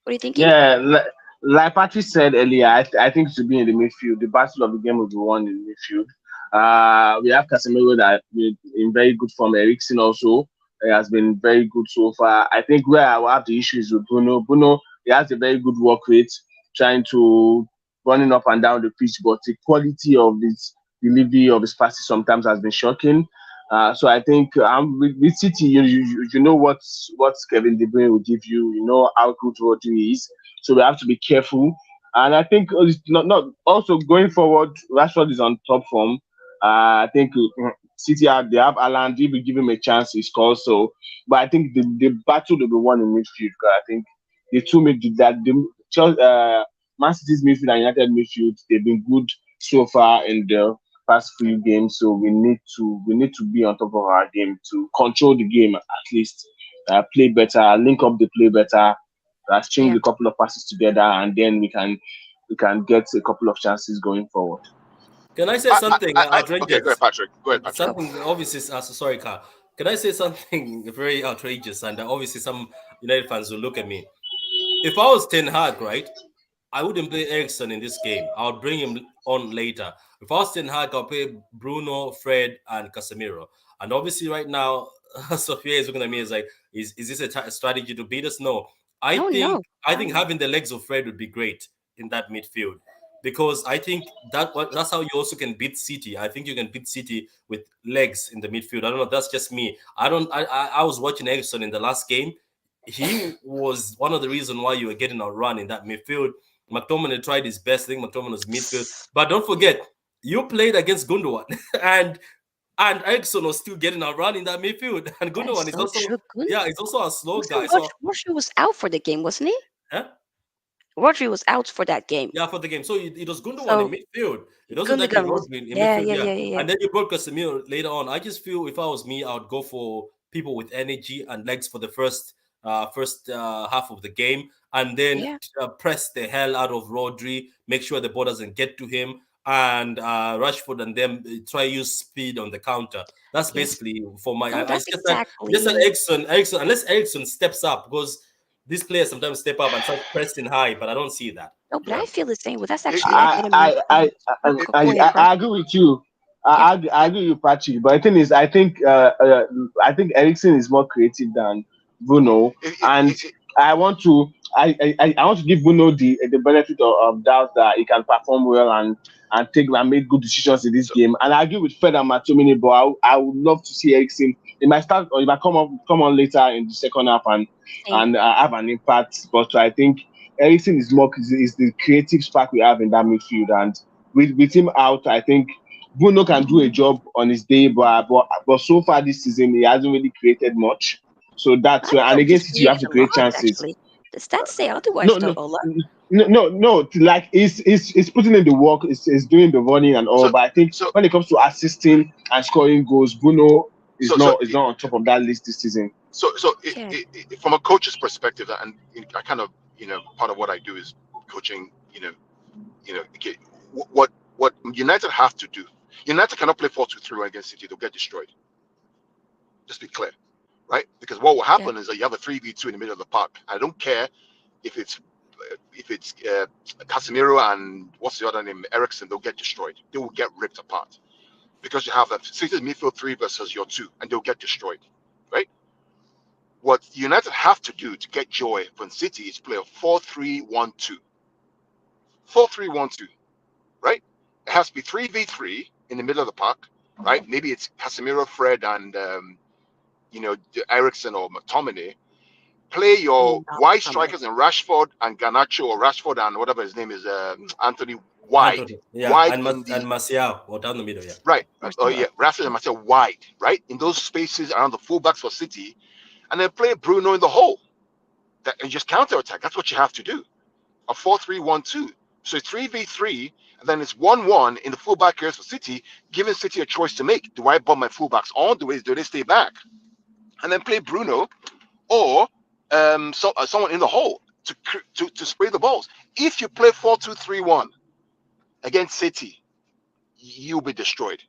What are you thinking? Yeah, like Patrick said earlier, I think it should be in the midfield. The battle of the game will be won in the midfield. We have Casemiro that in very good form. Eriksen also has been very good so far. I think where I will have the issues with Bruno. Bruno, he has a very good work rate, trying to running up and down the pitch, but the quality of his delivery of his passes sometimes has been shocking. So I think with City, you know what Kevin De Bruyne will give you. You know how good Rodri is. So we have to be careful. And I think it's not also going forward. Rashford is on top form. I think City they have Alan. If we give him a chance, he scores. So, but I think the battle will be won in midfield. Because I think the two mid that Man City's midfield and United midfield they've been good so far in the past few games. So we need to be on top of our game to control the game at least, play better, link up the play better, string Yeah. a couple of passes together, and then we can get a couple of chances going forward. Can I say something Okay, go outrageous? ahead, Patrick. Go ahead, Patrick. Go. Something obviously. Sorry, Carl. Can I say something very outrageous? And obviously, some United fans will look at me. If I was Ten Hag, right, I wouldn't play Ericsson in this game. I'll bring him on later. If I was Ten Hag, I'll play Bruno, Fred, and Casemiro. And obviously, right now, Sofia is looking at me as like, is this a strategy to beat us? No. I No, think no. I think having the legs of Fred would be great in that midfield because I think that's how you also can beat City. I think you can beat City with legs in the midfield. I don't know. That's just me. I don't. I was watching Ericsson in the last game. He was one of the reasons why you were getting a run in that midfield. McTominay tried his best. I think McTominay was midfield. But don't forget, you played against Gundogan and Ericsson was still getting a run in that midfield. And That is Gundogan is so also, true. Good. yeah, he's also a slow Wasn't guy. So, Rodri was out for the game, wasn't he? huh? Rodri was out for that game. Yeah, for the game. So it was Gundogan in So midfield. It wasn't like Gundogan was, Rodri in yeah, midfield, yeah, yeah. yeah, yeah, yeah. And then you brought Casemiro later on. I just feel if I was me, I would go for people with energy and legs for the first half of the game, and then Yeah. press the hell out of Rodri. Make sure the ball doesn't get to him, and Rashford and them try use speed on the counter. That's Yes. basically for my. No, It's that's just that exactly. Ericsson, unless Ericsson steps up because these players sometimes step up and start pressing high, but I don't see that. No, but Yeah. I feel the same. Well, that's It, actually a I good I I mention. I, Go, I, go ahead, I, Carl. I agree with you. Yeah. I agree with you, Patrick. But the thing is, I think Ericsson is more creative than Bruno, it, and it, I want to I want to give Bruno the benefit of doubt that he can perform well and take and make good decisions in this so game. And I agree with Fred and McTominay, but I would love to see Ericsson. He might start or he might come on later in the second half Same. and have an impact. But I think Ericsson is the creative spark we have in that midfield, and with him out, I think Bruno can do a job on his day, but so far this season he hasn't really created much. So I that's where, and thought he's against City you have created to a create lot, chances. actually. The stats say otherwise, No, though, no, Ola. no. Like he's putting in the work, he's doing the running and all. so But I think so when it comes to assisting and scoring goals, Bruno so so is not on top of that list this season. Yeah. from a coach's perspective, and I kind of part of what I do is coaching. Okay, what United have to do. United cannot play 4-2-3 against City; they'll get destroyed. Just be clear, right? Because what will Yeah. happen is that you have a 3v2 in the middle of the park. I don't care if it's Casemiro and what's the other name, Ericsson. They'll get destroyed. They will get ripped apart because you have a City's midfield 3 versus your 2, and they'll get destroyed, right? What United have to do to get joy from City is play a 4-3-1-2. 4-3-1-2, right? It has to be 3v3 in the middle of the park, right? Maybe it's Casemiro, Fred, and Ericsson or McTominay. Play your Not wide Tomlin. strikers in Rashford and Garnacho, or Rashford and whatever his name is, Antony wide, Antony, yeah, wide and in the Martial or down the middle, yeah. right. Oh Marcelo. yeah, Rashford and Martial wide, right in those spaces around the fullbacks for City, and then play Bruno in the hole. And just counter attack. That's what you have to do. A 4-3-1-2. So it's 3v3, and then it's 1-1 in the fullback areas for City, giving City a choice to make. Do I bomb my fullbacks on? Do they stay back? And then play Bruno or someone in the hole to spray the balls. If you play 4-2-3-1 against City, you'll be destroyed.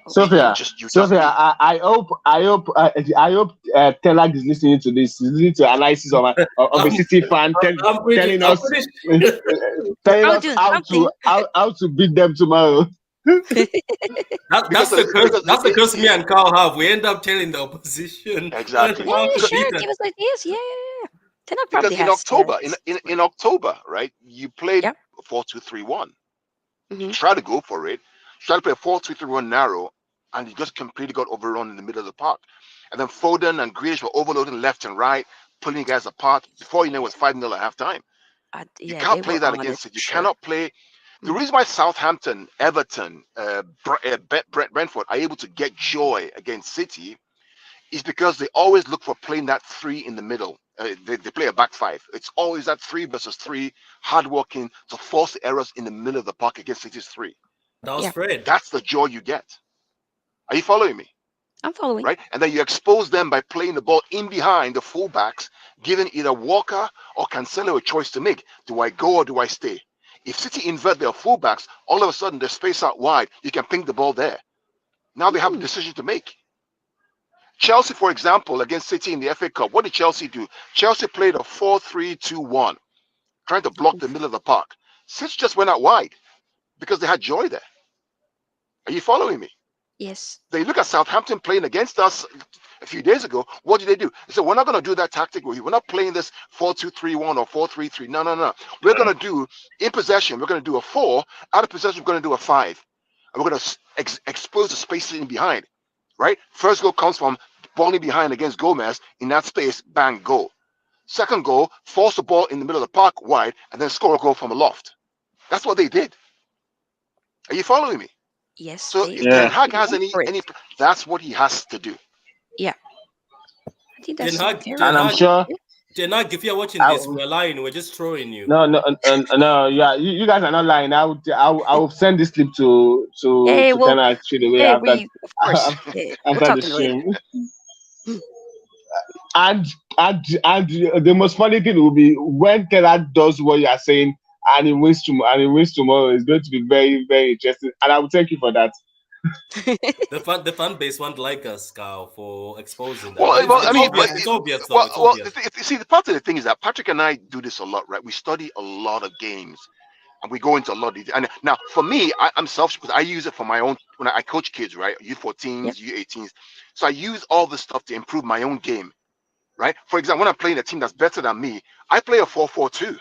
Sophia, You just Sophia, I hope Telag is listening to this. He's listening to analysis of a I'm, City fan telling I'm us pretty telling I'll us do how something. to beat them tomorrow. that's because the curse. That's the curse me it, and Carl have. We end up telling the opposition exactly. Yeah, how to sure. beat them. Give us ideas. Yeah. Tenok Because probably in has. October, in October, right, you played Yeah. 4-2-3-1. You Hmm. try to go for it. Tried to play a 4-2-3-1 narrow, and he just completely got overrun in the middle of the park. And then Foden and Grealish were overloading left and right, pulling guys apart. Before you know it was 5-0 at halftime. You Yeah, can't they play were that on it against it. for You sure. cannot play. The Mm. reason why Southampton, Everton, Brentford are able to get joy against City is because they always look for playing that three in the middle. They play a back five. It's always that 3 versus 3, hardworking to force the errors in the middle of the park against City's three. That was Yeah, Fred. That's the joy you get. Are you following me? I'm following. Right? And then you expose them by playing the ball in behind the fullbacks, giving either Walker or Cancelo a choice to make. Do I go or do I stay? If City invert their fullbacks, all of a sudden they're spaced out wide. You can ping the ball there. Now they have a Mm. decision to make. Chelsea, for example, against City in the FA Cup, what did Chelsea do? Chelsea played a 4-3-2-1, trying to block the Oof. middle of the park. City just went out wide because they had joy there. Are you following me? Yes. They look at Southampton playing against us a few days ago. What did they do? They said, we're not going to do that tactic with you. We're not playing this 4-2-3-1 or 4-3-3. No, no, no. We're going to do, in possession, we're going to do a 4. Out of possession, we're going to do a 5. And we're going to expose the spaces in behind, right? First goal comes from balling behind against Gomez. In that space, bang, goal. Second goal, force the ball in the middle of the park wide, and then score a goal from a loft. That's what they did. Are you following me? Yes, So if Ten they Yeah. Hag has went for it. any, that's what he has to do. Yeah, I think Ten that's Hag, very Ten And I'm Hag, sure. good. Ten Hag, if you're watching I, this, we're lying. We're just trolling you. no, no, no. Yeah, you guys are not lying. I will send this clip Hey, to well, Tenor straight away hey, after we of course. Hey, we'll after talk the to you later. stream. Mm. And and the most funny thing will be when Tenor does what you are saying and he wins tomorrow. It's going to be very very interesting. And I will thank you for that. The fan base won't like us, Carl, for exposing that. But Well, it's well, I it's mean, obvious. It's obvious, though. well, It's well. obvious. See, the part of the thing is that Patrick and I do this a lot, right? We study a lot of games, and we go into a lot of detail. And now, for me, I'm selfish because I use it for my own. When I coach kids, right, Yep. U14s, U18s, so I use all this stuff to improve my own game, right? For example, when I'm playing a team that's better than me, I play a 4-4-2.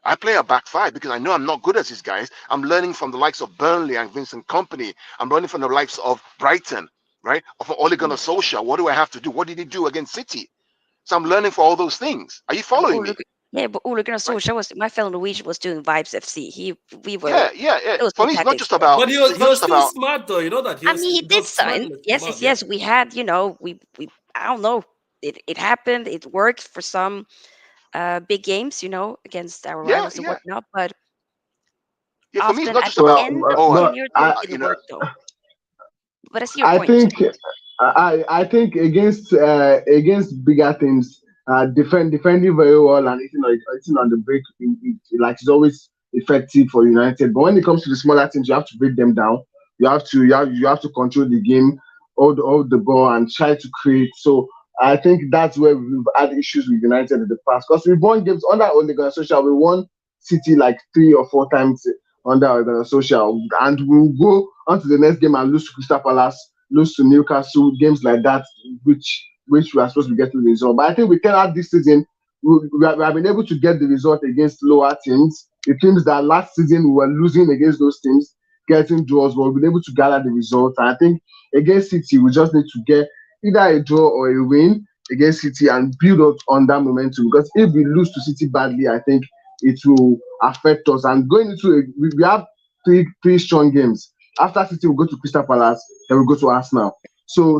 I play a back five because I know I'm not good as these guys. I'm learning from the likes of Burnley and Vincent Company. I'm learning from the likes of Brighton, right? Of Ole Gunnar Mm. Solskjaer. What do I have to do? What did he do against City? So I'm learning for all those things. Are you But following Ole, me? yeah, but Ole Gunnar Right? Solskjaer was my fellow Norwegian was doing Vibes FC. We were Yeah, yeah, yeah. there was For no me, tactics there. But it's he not was just still about smart, though. You know that I mean, he he did was smart sign. in the Yes, command. yes, Yeah. yes. We had, we I don't know. It happened. It worked for some big games, against our yeah, rivals and yeah, whatnot. But yeah. For me, it's often not at just the about Well, end of the oh, but tenure, though, I it you didn't know, work though. But I see your I point. think I think against bigger teams, defending very well and hitting on the break, like it's always effective for United. But when it comes to the smaller teams, you have to break them down. You have to control the game, hold the ball, and try to create. So I think that's where we've had issues with United in the past because we won games under Ole Gunnar Solskjaer. We won City like 3 or 4 times under Ole Gunnar Solskjaer, and we'll go on to the next game and lose to Crystal Palace, lose to Newcastle, games like that, which we are supposed to get to the result. But I think we can add this season. We have been able to get the result against lower teams, the teams that last season we were losing against those teams, getting draws, but we've been able to gather the result. And I think against City, we just need to get either a draw or a win against City and build up on that momentum. Because if we lose to City badly, I think it will affect us. And going into we have three strong games. After City, we go to Crystal Palace, then we go to Arsenal. So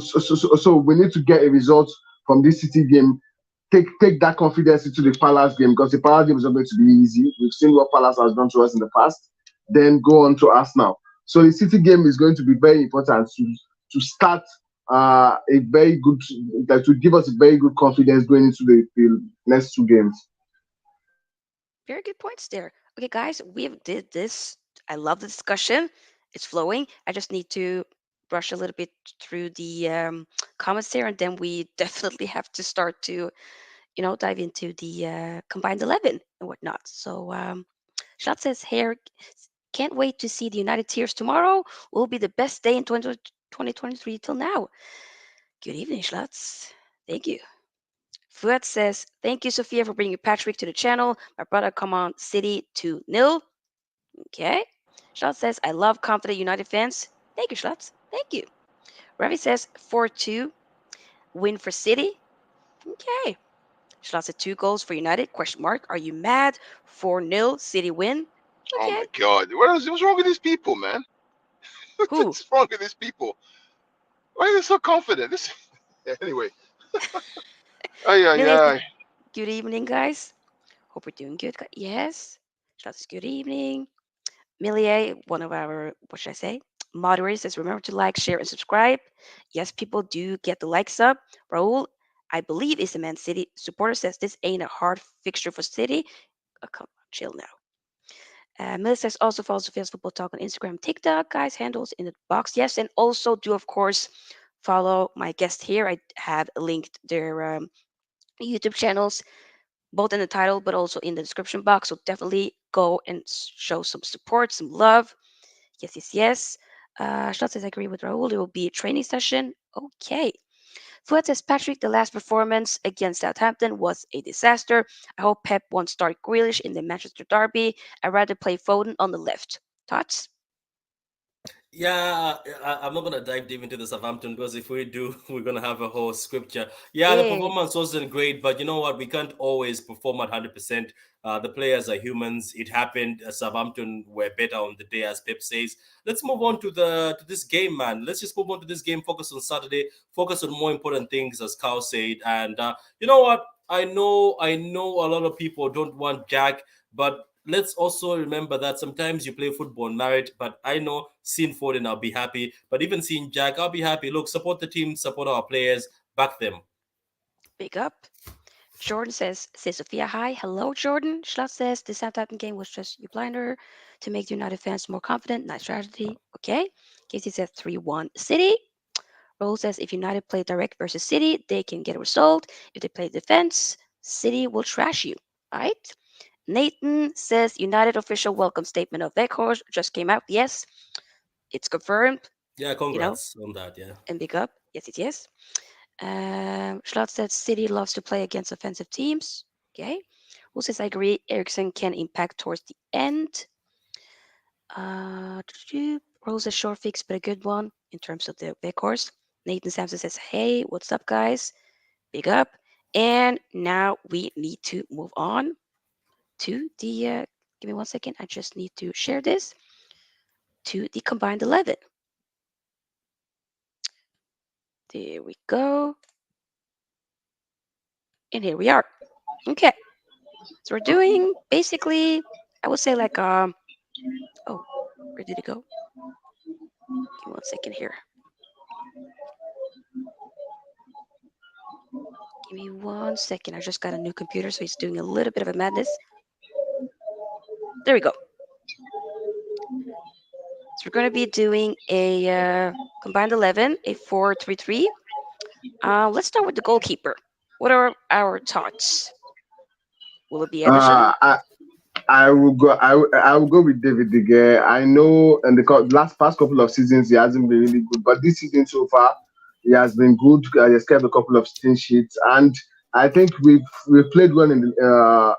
we need to get a result from this City game. Take that confidence into the Palace game because the Palace game is not going to be easy. We've seen what Palace has done to us in the past. Then go on to Arsenal. So the City game is going to be very important to start a very good that to give us a very good confidence going into the next 2 games. Very good points there. Okay, guys, we did this. I love the discussion. It's flowing. I just need to brush a little bit through the comments here, and then we definitely have to start to, dive into the combined 11 and whatnot. So, Shot says here, can't wait to see the United Tears tomorrow. Will be the best day in 2023 till now. Good evening, Schlotz. Thank you. Fuad says, thank you, Sophia, for bringing Patrick to the channel. My brother come on City 2-0. Okay. Sean says, I love confident United fans. Thank you, Schlotz. Thank you. Ravi says 4-2 win for City. Okay. Schlotz said 2 goals for United. Question mark. Are you mad? 4-0 City win. Oh Okay. my God, what's wrong with these people, man? Who? What's wrong with these people? Why are they so confident? This anyway. Ay ay Millie says ay. good evening, guys. Hope we're doing good. Yes. Schlotz says good evening. Millie, one of our, what should I say? Moderators says remember to like, share, and subscribe. Yes, people do get the likes up. Raul, I believe is a Man City supporter, says this ain't a hard fixture for City. Oh, come on, chill now. Millie says also follow Sophia's Football Talk on Instagram, TikTok, guys, handles in the box. Yes, and also do, of course, follow my guest here. I have linked their YouTube channels, both in the title, but also in the description box. So definitely go and show some support, some love. Yes, yes, yes. Schlotz says, I agree with Raul. It will be a training session. Okay. Fuad says, Patrick, the last performance against Southampton was a disaster. I hope Pep won't start Grealish in the Manchester derby. I'd rather play Foden on the left. Thoughts? Yeah, I'm not gonna dive deep into the Southampton because if we do, we're gonna have a whole scripture. Yeah, the Yeah, performance wasn't great, but you know what? We can't always perform at 100%. The players are humans. It happened. Southampton were better on the day, as Pep says. Let's move on to this game, man. Let's just move on to this game. Focus on Saturday. Focus on more important things, as Carl said. And you know what? I know, a lot of people don't want Jack, but let's also remember that sometimes you play football married, but I know seeing Foden, I'll be happy. But even seeing Jack, I'll be happy. Look, support the team, support our players, back them. big up. Jordan says Sophia, hi. Hello, Jordan. Schlotz says the Southampton game was just you blinder to make the United fans more confident. Nice strategy. Okay. Casey says 3-1 City. Raul says if United play direct versus City, they can get a result. If they play defense, City will trash you. All right. Nathan says United official welcome statement of Weghorst just came out. Yes, it's confirmed, Yeah, you know, congrats on that. Yeah. and big up. Yes, yes, yes. Schlotz said City loves to play against offensive teams. Okay. Who says I agree? Ericsson can impact towards the end. Uh, Rose a short fix, but a good one in terms of the Weghorst. Nathan Sampson says, hey, what's up, guys? Big up. And now we need to move on to the, give me 1 second. I just need to share this to the combined 11. There we go. And here we are. Okay. So we're doing basically, I would say like, oh, where did it go? Give me 1 second here. Give me 1 second. I just got a new computer, so it's doing a little bit of a madness. There we go. So we're going to be doing a combined 11, a 4-3-3. Let's start with the goalkeeper. What are our thoughts? Will it be Ederson? Uh, I I will go. I will go with David De Gea. I know in the last past couple of seasons he hasn't been really good, but this season so far he has been good. He has kept a couple of clean sheets, and I think we've played well in the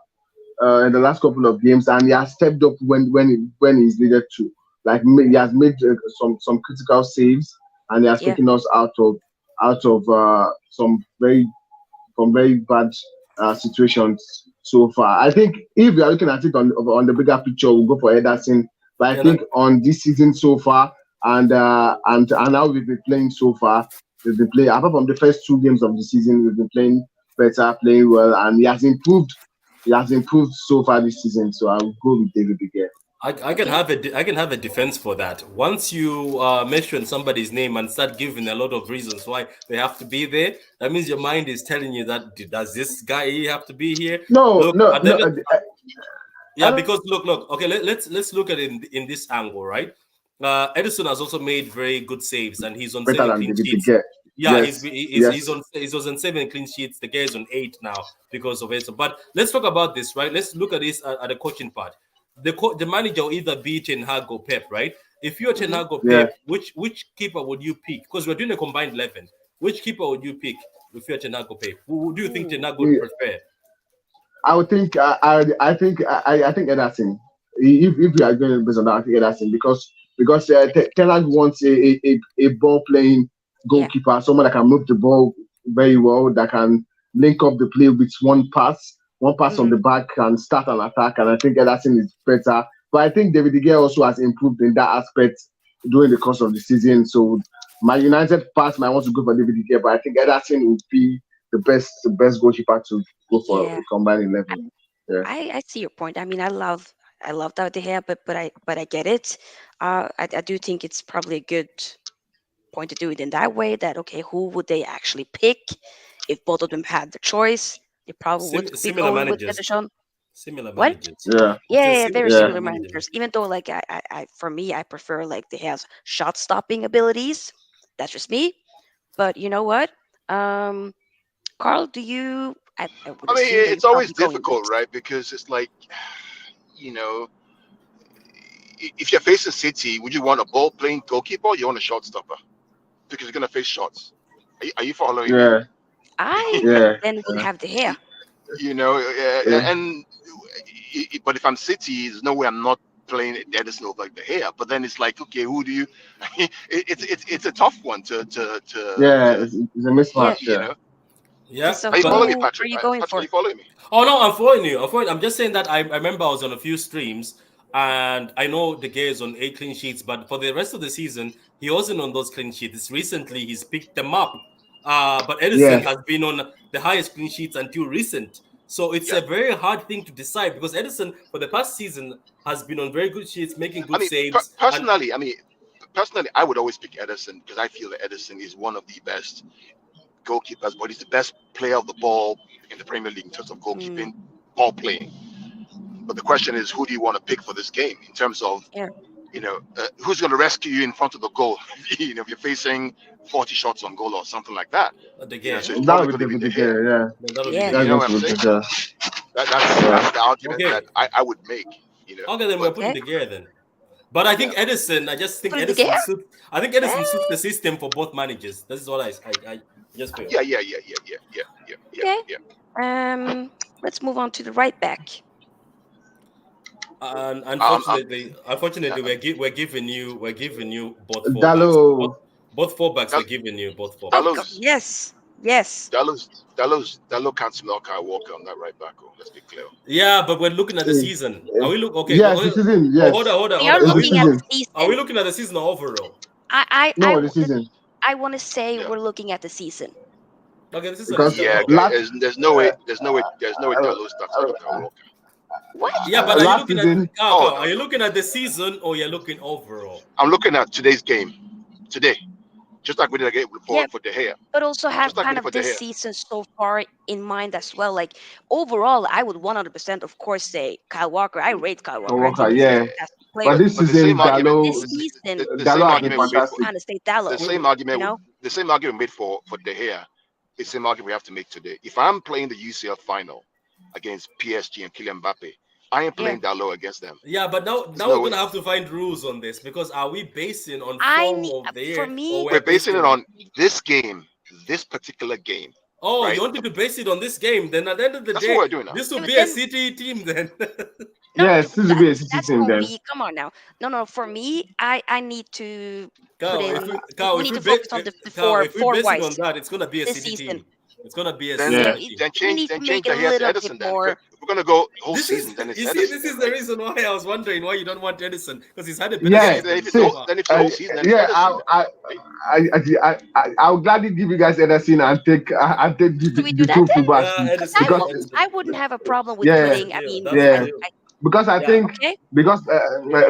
last couple of games, and he has stepped up when he's needed to. Like he has made some critical saves, and he has Yeah. taken us out of some very bad situations so far. I think if we are looking at it on the bigger picture, we'll go for Ederson. But I And think on this season so far, and how we've been playing so far, we've been playing apart from the first 2 games of the season, we've been playing better, playing well, and he has improved. He has improved so far this season. So I'll go with David again. I can Okay. have a defense for that. Once you mention somebody's name and start giving a lot of reasons why they have to be there, that means your mind is telling you that does this guy have to be here? No, Look, no, at the no. end yeah, I because look. Okay, let's look at it in this angle, right? Edison has also made very good saves, and he's on better 7 than clean David De sheets. Gea. Yeah, Yes, yes. he's on 7 clean sheets. The guy is on 8 now because of it. But let's talk about this, right? Let's look at this at the coaching part. The manager will either be Ten Hag or Pep, right? If you're Ten Hmm. Hag or Yeah. Pep, which keeper would you pick? Because we're doing a combined 11. Which keeper would you pick if you're Ten Hag or Pep? Who do you think Ten Ooh. Hag would prefer? I would think I think Ederson. If we are going based on that, I think Ederson because because Ten Hag wants a ball playing Yeah. goalkeeper, someone that can move the ball very well, that can link up the play with one pass on Mhm. the back and start an attack. And I think Ederson is better. But I think David De Gea also has improved in that aspect during the course of the season. So my United fans might want to go for David De Gea, but I think Ederson would be the best goalkeeper to go for Yeah. a combined 11. I, Yeah. I see your point. I mean, I love that they have, but I get it. I do think it's probably a good point to do it in that way. That okay, who would they actually pick if both of them had the choice? They probably would be Similar going with managers. Ederson. Similar What? managers. Yeah. I Yeah, said yeah, very Yeah. similar similar managers. managers. Even though, like, for me, I prefer like they have shot stopping abilities. That's just me. But you know what? Um, Carl, I would I mean, assume that you're it's always probably going with. difficult, right? Because it's like, you know, if you're facing City, would you want a ball playing goalkeeper or you want a shot stopper? Because you're gonna face shots. Are you following me? Yeah. I Yeah. then would have the hair. You know, Yeah. and but if I'm City, there's no way I'm not playing Edison over like the hair. But then it's like, okay, who do you? It's a tough one Yeah. to It's a Yeah. mismatch. you Yeah. know. Yeah, So Are you but following me, who are Patrick? you going Patrick, are for? you following me? oh no, I'm following you. I'm just saying that I remember I was on a few streams and I know the guy is on 8 clean sheets, but for the rest of the season, he wasn't on those clean sheets. Recently, he's picked them up. But Edison Yeah. has been on the highest clean sheets until recent. So it's Yeah. a very hard thing to decide because Edison, for the past season, has been on very good sheets, making I good mean, saves. And personally, I would always pick Edison because I feel that Edison is one of the best goalkeepers, but he's the best player of the ball in the Premier League in terms of Mm, goalkeeping, ball playing. But the question is, who do you want to pick for this game in terms of, yeah. who's going to rescue you in front of the goal? If you're facing 40 shots on goal or something like that, the guy, so it's That probably would going be to be David De De Gea. Gea. Yeah. that'll be the Yeah. That's You know going guy. what to I'm be saying? De Gea. That's the argument Okay, that I would make. okay, then we're But putting Okay. the gear then. But I yeah, think Edison. I just think Put it Edison together. suits. I think Eh, Edison suits the system for both managers. This is what I just feel. yeah. okay. Let's move on to the right back. And I'm unfortunately, we're giving you both fullbacks. Both Dalo. both fullbacks Dal- we're giving you both Oh fullbacks. God, Dallo's yes, yes. Dallo can't smell Kyle Walker on that right back. Oh, let's be clear. Yeah, but we're looking at the Eh, season. eh, Are we look okay? Yes, the season. Hold on, Yes. hold on, We hold are on. It's the looking at season. the Are we season. looking at the season overall? I No, the season. I want to say Yeah, we're looking at the season. Okay, the season is Because done. yeah. Okay. last There's no way. uh, There's no way Dallo starts ahead of Kyle Walker. What? Yeah, but are you last looking at season, Oh Are you no. looking at the season or you're looking overall? I'm looking at today's game today, just like we did again Yeah, for De Gea. but also have Just like we kind did for of De this Gea. season so far in mind as well. Like overall, I would 100% of course say Kyle Walker. I rate Kyle Walker. I Walker, think he's a yeah. fantastic But player. this But the season, same argument, This Dalo, season, the Dalo same has been argument we made for fantastic. kind of say Dallo. the Wait, same wait. You argument, know? the same argument made for De Gea. It's the same argument we have to make today. If I'm playing the UCL final against PSG and Kylian Mbappe, I ain't Yeah. playing Dallo against them. Yeah, but now There's now we're no way. gonna have to find rules on this because are we basing on I form need of the for year or me. we're We're basing basing it on on this game, this particular game, oh you right? wanted to base it on this game? Then at the end of the That's what day, we're doing now. this will But be a then City team then. no, Yes, this will be a City that's team gonna then. be. Come on now. No. For me, I need to put Cow, in. Cow, We if need we to focus on the Cow, four if we base it on wise that, it's gonna be a this City season. team. It's gonna be a Then Yeah. City team. We need to make change it De a Gea to little bit Edison. Then more. if we're gonna go whole This is season, then it's you see, Edison. this Then, is the right? reason why I was wondering why you don't want Edison because he's had a better Yeah. Then season if it's so See, far. the whole season, then it's yeah. Edison. I'll gladly give you guys Ederson and take Should we do the that two then? fullbacks Yeah, Because Edison, because Edison. I wouldn't have a problem with yeah, That's the putting. I deal. mean, That's the yeah. deal. Because I Yeah. think okay.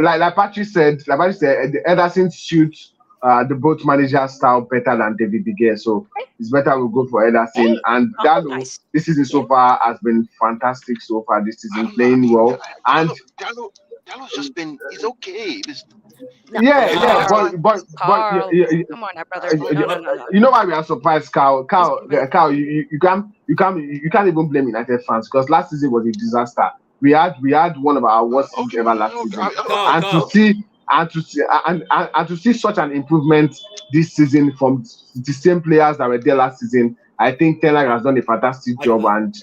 like Patrick said, Ederson suits the both managers style better than David De Gea, so Okay. it's better we go for Ederson. Hey, And Dalo, compromise. this season Yeah. so far has been fantastic so far this I season, don't know. I playing mean, well. And Dallo's just been. He's okay. No, yeah, He's yeah, Yeah. Carl. but Carl. Come on now, brother. No. But you know why we are surprised, Carl? Let's be real. Carl, you can't even blame United fans because last season was a disaster. We had one of our worst seasons okay. ever last Okay. season, Cow, and to Cow. see and to see such an improvement this season from the same players that were there last season, I think Ten Hag has done a fantastic I, job, and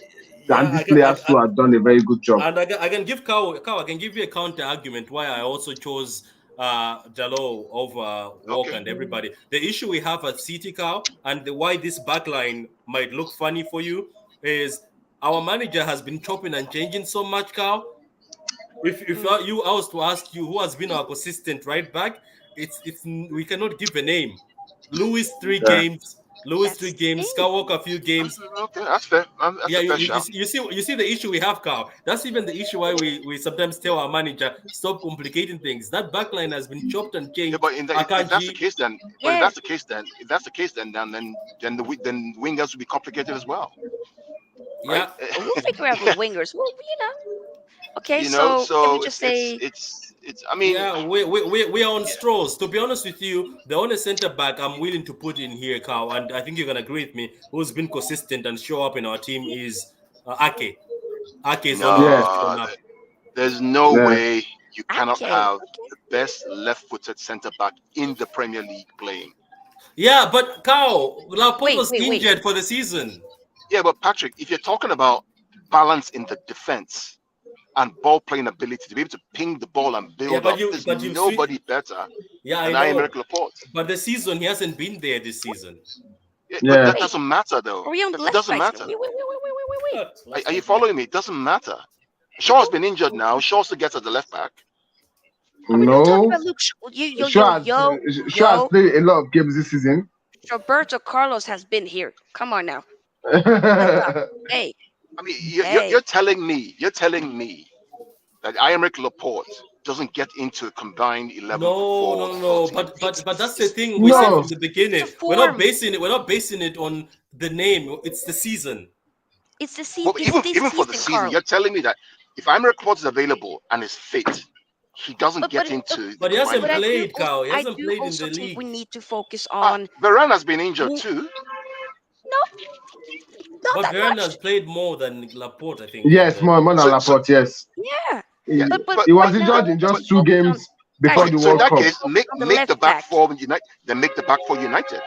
yeah, these players too have done a very good job. and I can give Cow, I can give you a counter argument why I also chose Jallo over Walker Okay. and everybody. The issue we have at City, Cow, and why this backline might look funny for you is our manager has been chopping and changing so much, Cow. If Mm. I was to ask you who has been our consistent right back, it's we cannot give a name. Lewis three Yeah. games, Lewis three That's the games, thing. Skywalker a few games. Okay, that's fair. That's Yeah, a fair shout. you see the issue we have, Carl. That's even the issue why we sometimes tell our manager stop complicating things. That backline has been chopped and Yeah, changed. but if that's the Akanji, case, then Yeah. if that's the case, then wingers will be complicated as well, right? yeah, We'll figure out with Yeah, wingers. Well, okay. you know. So can we So just say it's. I mean, yeah. We are on straws. To be honest with you, the only center back I'm willing to put in here, Carl, and I think you're gonna agree with me, who's been consistent and show up in our team is Ake. Ake is only Yeah. shown no, up. there's no Yeah. way you cannot okay? have the best left-footed centre back in the Premier League playing. Yeah, but Carl, Laporte was Wait. injured for the season. Yeah, but Patrick, if you're talking about balance in the defense and ball playing ability to be able to ping the ball and Yeah, build up, there's you see, nobody better yeah, I than know. Aymeric Laporte. But the season he hasn't been there this season. Yeah, but Yeah. that Wait. doesn't matter though. Are we on the It left doesn't back? matter. Wait. Are you following me? It doesn't matter. Shaw's been injured now. Shaw still gets at the left back. Are we not talking No. about Luke? Shaw has played a lot of games this season. Roberto Carlos has been here. Come on now. Hey. I mean, Hey. you're telling me that Aymeric Laporte doesn't get into a combined 11 No. for But that's the thing we said No. from the beginning. It's a We're not form. basing it. We're not basing it on the name. It's the season. It's the well, season. It's this even for the season, season, Carl. you're telling me that if Aymeric Laporte is available and is fit, he doesn't get into the But he hasn't combined 11. played, Carl. He I hasn't do played in also the think we league. need to focus on Varane has been injured who- too. no, not But that Varane much. has played more than Laporte, I think. Yes, more than So- Laporte. Yes. Yeah, He, but he was right now, injured in just let's 2 focus on- games before guys, the So in World that Cup. case, make on the the left back back. four United. Then make the back four United.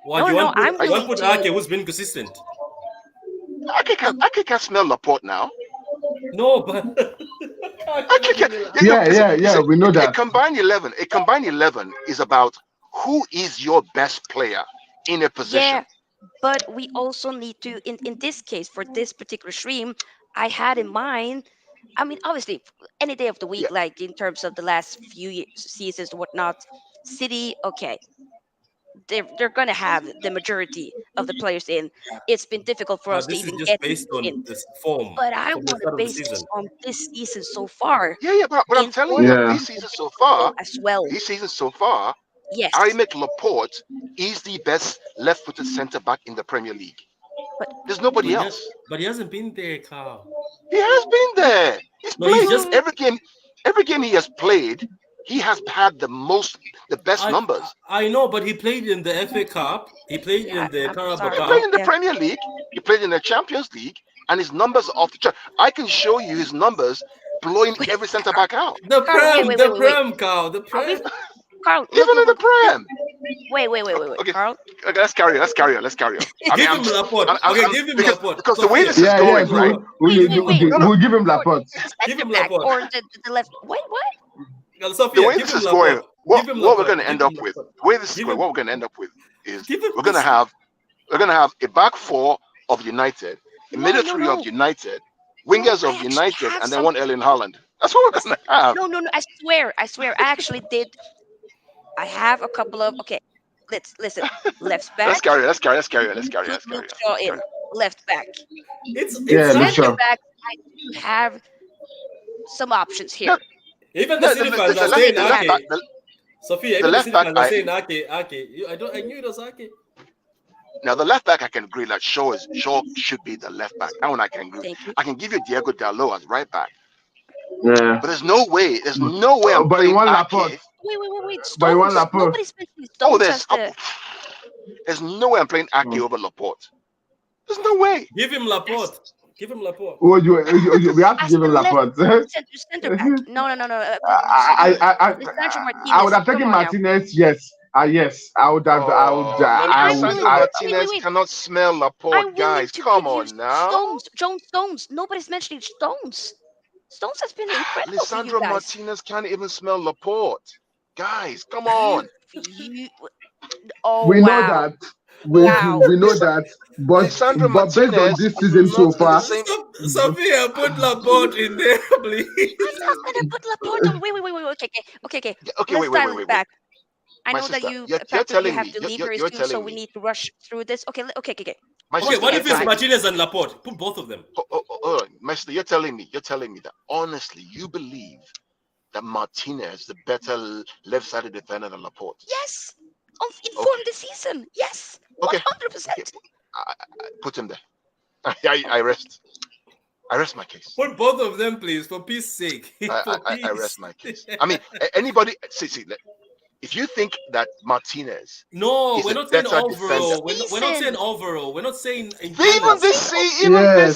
Well, No, I'm you want willing to put to- Ake, who's been consistent. I can smell Laporte now. No, but Yeah. We know A that. combined 11. A combined 11 is about who is your best player in a position. Yeah, but we also need to in this case for this particular stream, I had in mind. I mean, obviously, any day of the week, Yeah. like in terms of the last few seasons, whatnot, City, okay, they're gonna have the majority of the players in. It's been difficult for us to this is even just get based in. on this form But I from the want to start of the base this season. on this season so far. Yeah, but I'm In telling you that Yeah. this season so far, as well. Yes, Aymeric Laporte is the best left-footed centre back in the Premier League. but There's nobody But else. he hasn't been there, Carl. He has been there. He's No, he's played just- every game he has played. He has had the best numbers. I know, but he played in the FA Cup. He played in the I'm Carabao sorry. He Cup. played in the Yeah. Premier League. He played in the Champions League, and his numbers are off the chart. I can show you his numbers blowing every centre back out. The Carl, Prem, wait, the wait. Prem, Carl, the Are we- Prem. Carl, Even in the look. Prem. Wait. Okay. Carl, Okay, let's carry on. I mean, Give him Laporte. Give him Laporte. because the way this is Yeah, going, yes. right? Wait. We'll give him Laporte. the Give him center back Laporte. or the left. Wait, what? Sophia, The way give this him is going, Laporte. what Give him we're Laporte. going to Give end him up with, Laporte. the way this is Give going, him- what we're going to end up with is Give him we're going to have a back four of United, a No, middle three no. of United, wingers I of actually United, have and then some- one Erling Haaland. That's what we're going to have. No. I swear. I actually did. I have a couple of. Okay, let's listen. Left back. Let's carry on. Put Luke Shaw in. Left back. It's Yeah, not- Luke Shaw. Center back. I do have some options here. even the No, City the fans are left- saying the left Ake. back- Sophia, the even the left City back, fans are I- saying Ake. I knew it was Ake. Now the left back, I can agree that Shaw should be the left back. That one I can agree. Thank you. I can give you Diego Dalot as right back, Yeah. but there's no way. I'm But playing you want Ake. Laporte. Wait. But you want Stones. Laporte. Nobody's mentioning Oh, Stones as there's no way I'm playing Ake over Laporte. There's no way. Give him Laporte. Give him Laporte. Oh, we have to as give him the left Laporte. center back. No. I Lisandro Martinez. would have taken Come on now. Martinez. Yes. Yes. I would have. I'm willing to- Martinez wait. cannot smell I'm Laporte, willing guys. to Come give you on now. John Stones. Nobody's mentioning Stones. Stones has been incredible for you Lisandro guys. Martinez can't even smell Laporte. Guys, come on. You, oh We know wow, that. wow. We know that. Lisandro But based on Martinez this is season so not in the far, same. Sophia, put Laporte in there, please. I'm not gonna put Laporte on. Wait. Okay. Okay, Let's dial it wait. back. I My know that sister, you, you're Patrick, you telling have me, to leave very you're soon, so telling we me. need to rush through this. Okay. My Okay, sister, what you're if it's telling me. Martinez and Laporte? Put both of them. My sister, you're telling me that honestly, you believe that Martinez is the better left-sided defender than Laporte. Yes, in form Okay, this season. Yes, okay, 100%. okay. Put him there. I rest. I rest my case. Put both of them, please, for peace sake. For I rest peace. my case. I mean, anybody see, if you think that Martinez No, is we're a not saying better defender, overall. We're not saying Season. overall. We're not saying in even general. this Season.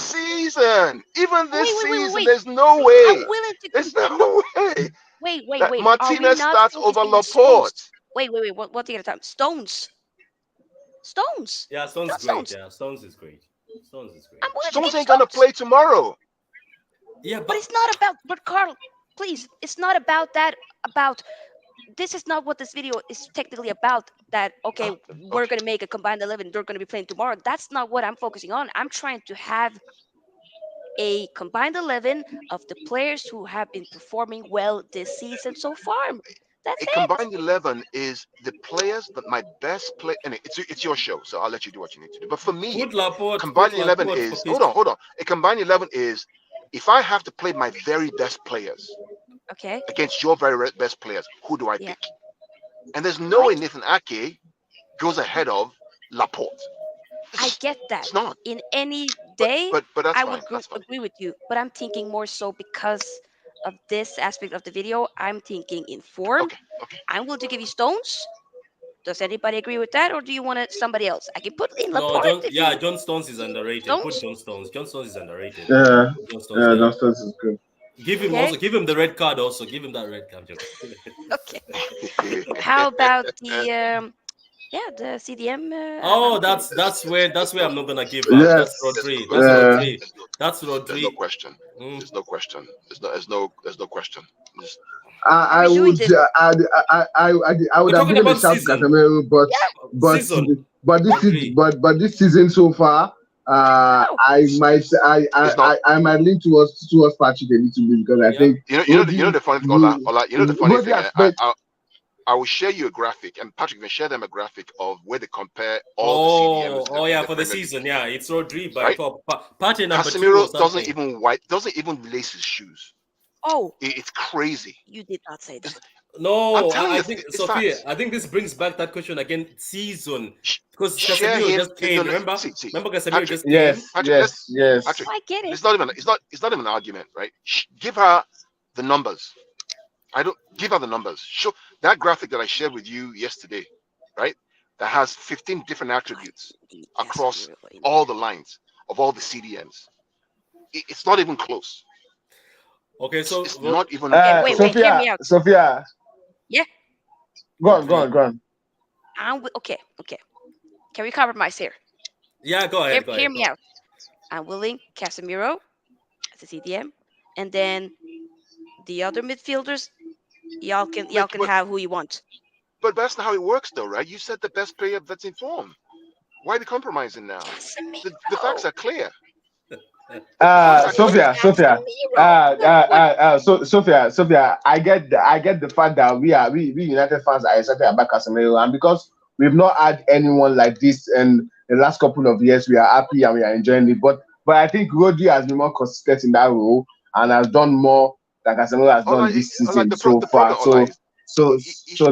season, yes, there's no way. I'm willing to. There's no way that Wait. Are we Martinez not starts over focusing on Stones? Laporte. Wait. What's the other time? Stones. Yeah, Stone's Not great. Stones. Yeah, Stones is great. Stones is great. I'm willing to Stones give ain't gonna Stones. play tomorrow. Yeah, But but it's not about. But Carl, please, it's not about that. About this is not what this video is technically about. That okay, we're Okay. gonna make a combined 11. They're gonna be playing tomorrow. That's not what I'm focusing on. I'm trying to have a combined 11 of the players who have been performing well this season so far. That's A it. combined 11 is the players that my best play, and it's your show, so I'll let you do what you need to do. But for me, put Laporte. combined Put 11 Laporte for is peace. hold on. A combined 11 is if I have to play my very best players Okay. against your very best players, who do I Yeah. pick? And there's no way Right. Nathan Ake goes ahead of Laporte. I get that. It's not. In any day, But that's I fine. would That's fine. agree with you. But I'm thinking more so because of this aspect of the video. I'm thinking in form. Okay. I'm willing to give you Stones. Does anybody agree with that, or do you want it somebody else? I can put in No, Laporte if you John Stones is underrated. Put Stones. John Stones. John Stones is underrated. yeah, Put John Stones there. Justin is good. Give him Okay. the red card also. Give him that red card. Okay. How about the the CDM? Oh, I'm okay. that's where I'm not gonna give up. Yes, That's Rodri. there's That's no uh, Rodri. That's there's no Rodri. question. Mm. There's no question. There's no question. Just- Are I we doing would this? I would We're have talking given a about shout to season. Casemiro, Yeah. but Season. Rodri. but this season so far, Wow. it's not. I might lean towards Patrick a little bit because I Yeah. think You know the funny thing, Ola, you know the funny Rodri thing. has spent I will share you a graphic, and Patrick can share them a graphic of where they compare all the CDMs Oh in yeah, the for the Premier League, season, yeah, it's Rodri by right? far. Party number 2 or Casemiro something. doesn't even lace his shoes. Oh, It's crazy. you did not say It's, that. I'm No, telling I you, think it's Sophia. facts. I think this brings back that question again. Season, because Share Casemiro him. just came. Remember, See, Casemiro Patrick. just came. Yes, Patrick, yes, Patrick. Oh, yes. I get it. It's not even an argument, right? Give her the numbers. I don't give her the numbers. Show that graphic that I shared with you yesterday, right? That has 15 different attributes Indeed, across Casemiro. all the lines of all the CDMs. It's not even close. Okay, so It's not even Okay, wait. close. Hear me out. Sophia, Yeah. go on, Rodri. Okay. Can we compromise here? Yeah, go ahead. Go Hear ahead. me out. I'm willing Casemiro as a CDM, and then the other midfielders, y'all can But have who you want. that's not how it works, though, right? You said the best player that's in form. Why are we compromising now? The facts Casemiro. are clear. The facts are clear. Sophia. Casemiro. Sophia. I get the fact that we United fans are excited about Casemiro, and because we've not had anyone like this in the last couple of years, we are happy and we are enjoying it. But I think Rodri has been more consistent in that role and has done more than Casemiro has done this season so far. So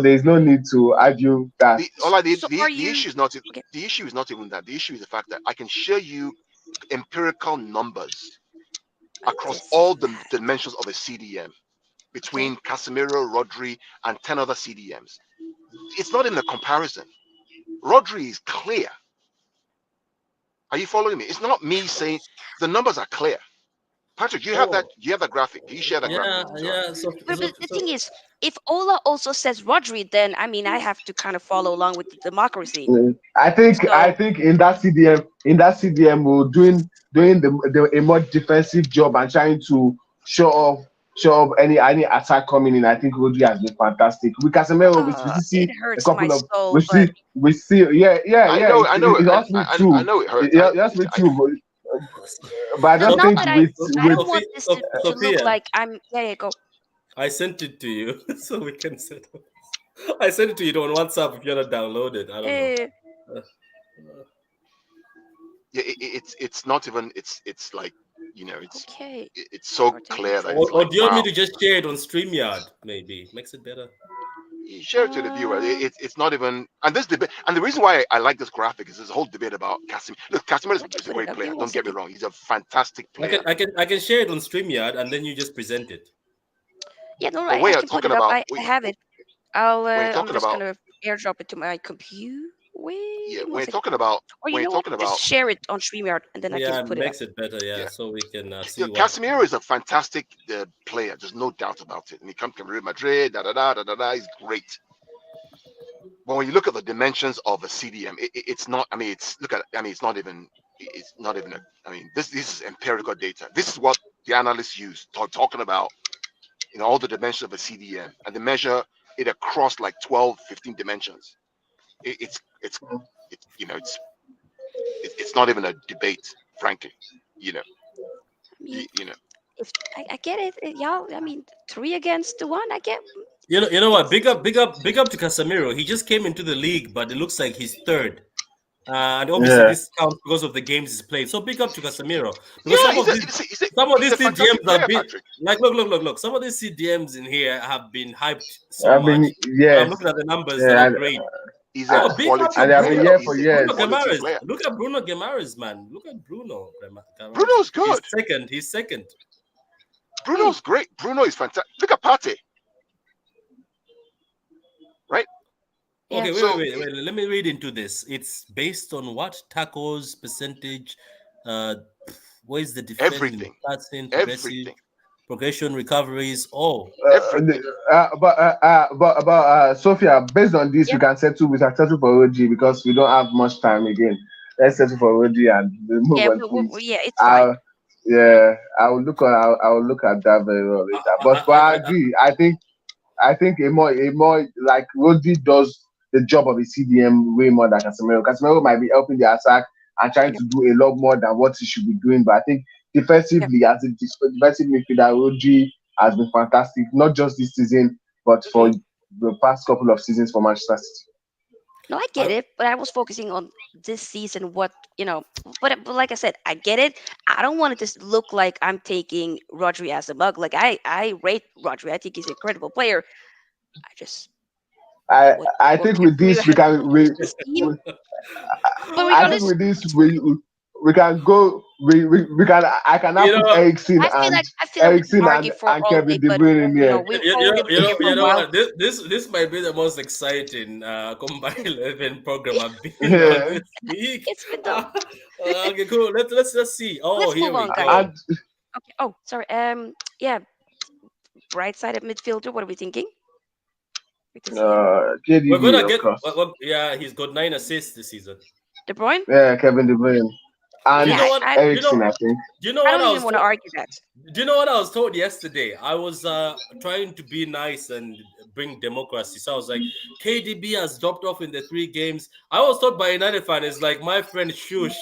there is no need to argue that. So are The you issue is not okay? the issue is not even that. The issue is the fact that I can share you empirical numbers across This all the matter. dimensions of a CDM Okay. between Casemiro, Rodri, and 10 other CDMs. It's not in a comparison. Rodri is clear. Are you following me? It's not me saying the numbers are clear. Patrick, you have that. Oh, You have that graphic. Can you share that graphic yeah, with me so yeah. But the thing is, if Ola also says Rodri, then I mean I have to kind of follow along with the democracy. I So think in that CDM we're doing a more defensive job and trying to show off any attack coming in. I think Rodri has been fantastic. With Casemiro, we still It see a hurts my couple of soul, but we see yeah. I know, It hurts me I too. know it hurts. It hurts me I, too. But I no, just not think that I with don't want this to look Sophia, like I'm. Yeah, go. I sent it to you so we can set up. I sent it to you on WhatsApp if you're not downloaded. I don't know. Eh, Uh, uh, yeah, it's not even. It's like, okay. it's so Or take clear that control. it's or like, do you want me wow. to just share it on StreamYard? Maybe makes it better. You share it to the viewer. Uh, It's not even. And this debate, and the reason why I like this graphic is this whole debate about Casemiro. Look, Casemiro I can is a put it great up. player. Give me one Don't get me second. wrong. He's a fantastic player. I can share it on StreamYard and then you just present it. Yeah, no, But I when you're can put talking it up. about I have it. when you're I'm talking just about gonna airdrop it to my computer. Wait, yeah, give me when one you're second. talking about Or you when you're know what? talking Just about share it on StreamYard and then I can Yeah, put it up. makes it better. Yeah, yeah, so we can see what. Casemiro is a fantastic player. There's no doubt about it. And he comes from Real Madrid. Da da da da da da. He's great. But when you look at the dimensions of a CDM, it's not. I mean, it's look at. I mean, it's not even. It's not even. I mean, this is empirical data. This is what the analysts use talking about. All the dimensions of a CDM, and they measure it across like 12, 15 dimensions. It, it's it's it's it's not even a debate, frankly. You know, I mean, you know. if I get it, y'all. I mean, 3 against 1. I get You know what? it's Big up to Casemiro. He just came into the league, but it looks like he's third. And obviously, yeah. this counts because of the games he's played. So big up to Casemiro because Yeah, some of he's these a fantastic CDMs have player, been Patrick. like look. Some of these CDMs in here have been hyped so I much. mean But I'm yes. looking at the numbers; they're Yeah, not great. He's a Oh, big up quality to and they have been player. here Bruno! for He's a Bruno years. quality Guimaraes. player. Look at Bruno Guimaraes, man. Look at Bruno Guimaraes. Bruno's good. He's second. hmm. Bruno's great. Bruno is fantastic. Look at Partey, right? Yeah. Okay, So wait. Let me read into this. It's based on what? Tackles, percentage, uh, what is the defending, everything, passing, progressive, everything, progression, recoveries. Oh, everything. Sophia, based on this, Yeah. we can settle for OG because we don't have much time again. Let's settle for OG and we move Yeah. on, please. Yeah. It's fine. I'll, yeah, I'll look at that very well I, later. I, But I I, I, agree. I think a more like Rodri does the job of a CDM way more than Casemiro. Casemiro might be helping the attack and trying Yep. to do a lot more than what he should be doing. But I think Yep. defensively, as a defensive midfielder, Rodri has been fantastic, not just this season, but hmm. for the past couple of seasons for Manchester City. No, I get I, it, but I was focusing on this season. What but like I said, I get it. I don't want it to look like I'm taking Rodri as a mug. Like I rate Rodri. I think he's an incredible player. I just I I what think with Casemiro this we has can brought to this team. But I think regardless, with this we can go we can I can now you put know, I feel like we can Ericsson argue for and all day, Kevin De but Bruyne in here. we've already been here for you a know while. what? This might be the most exciting combined 11 program I've been on Yeah. this week. It's been done. Okay, cool. Let's see. Oh, Let's here move we on, guys. go. And Okay. Oh, sorry. Yeah, right-sided midfielder. What are we thinking? We can see him. We're KDB, gonna of get. course. Yeah, he's got 9 assists this season. De Bruyne. Yeah, Kevin De Bruyne. Do you And know Yeah, what? Do you know? Ericsson, I think. Do you know I what don't I even was want to told? argue that. Do you know what I was told yesterday? I was trying to be nice and bring democracy. So I was like, KDB has dropped off in the 3 games. I was told by a United fan, it's like my friend Shush.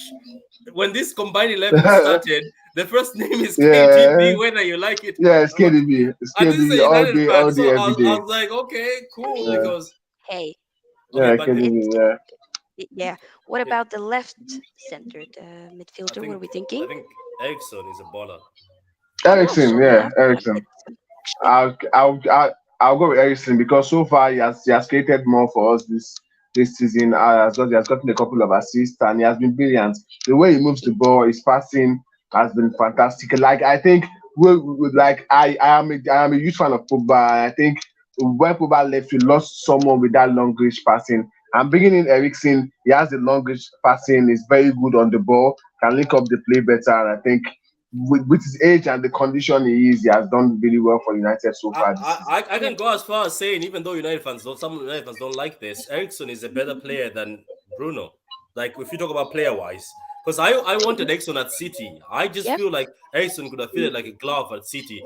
When this combined 11 started, the first name is Yeah. KDB, whether you like it or Yeah, it's not. KDB. It's And this is KDB a United fan, all so day, every I day. was like, okay, I cool, mean, Yeah, because hey, okay, yeah, but it's KDB, yeah. yeah. What it, about the left-centered I midfielder? What are think we thinking? I think Ericsson is a baller. I Ericsson, also yeah, have Ericsson. Eriksen, actually. I'll go with Ericsson because so far he has created more for us this season. He has gotten a couple of assists and he has been brilliant. The way he moves the ball, his passing has been fantastic. Like I think like I am a huge fan of Pogba. I think when Pogba left, we lost someone with that long range passing. And bringing in Ericsson, he has the long range passing. He's very good on the ball, can link up the play better. And I think with his age and the condition he is, he has done really well for United so far this season. I Yeah. can go as far as saying, even though some United fans don't like this, Ericsson is a better player than Bruno. Like if you talk about player wise, Because I wanted Eriksen at City. I just Yeah. feel like Eriksen could have fitted like a glove at City.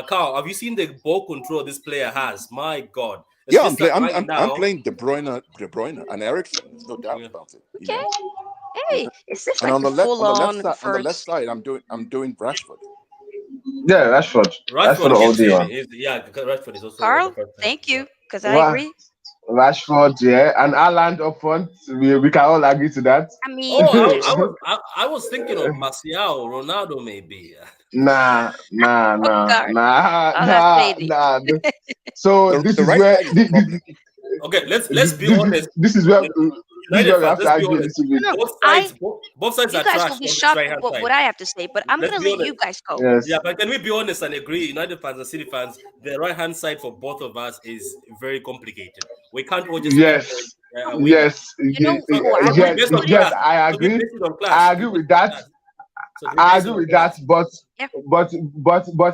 Carl, have you seen the ball control this player has? My God, it's Yeah, just that right I'm now. playing De Bruyne, and Ericsson. There's no doubt Yeah. about it. You Okay. know, Hey, is this and like on the the left, full on on the left first? side, I'm doing Rashford. Yeah, Rashford Rashford all gets day in. on. Yeah, because Rashford is also the Carl, first time. thank Yeah. you, because I Wow. agree. Rashford, yeah, and Haaland up front. We can all agree to that. I mean, Oh, yes. I was thinking of Martial, Ronaldo, maybe. Nah, nah, Oh nah, God. nah, Oh, that's nah, shady. nah. So this The is right where side is the problem. Okay, let's be honest. this is where United we fans, have to let's be argue a honest. little bit. No, no. Both sides You are guys trash will be on this shocked right hand what side. I have to say, but I'm Let's gonna be let honest. you guys go. Yes. Yeah, but can we be honest and agree? United fans and City fans, the right hand side for both of us is very complicated. We can't all just Yes. pinpoint a winger. Yes. You know So, who I so do we want Yes. to based on put in? Yes. class? I Do we agree. base it on class? I Do agree we base with it on that. class? So do we I base it agree on with class? that, but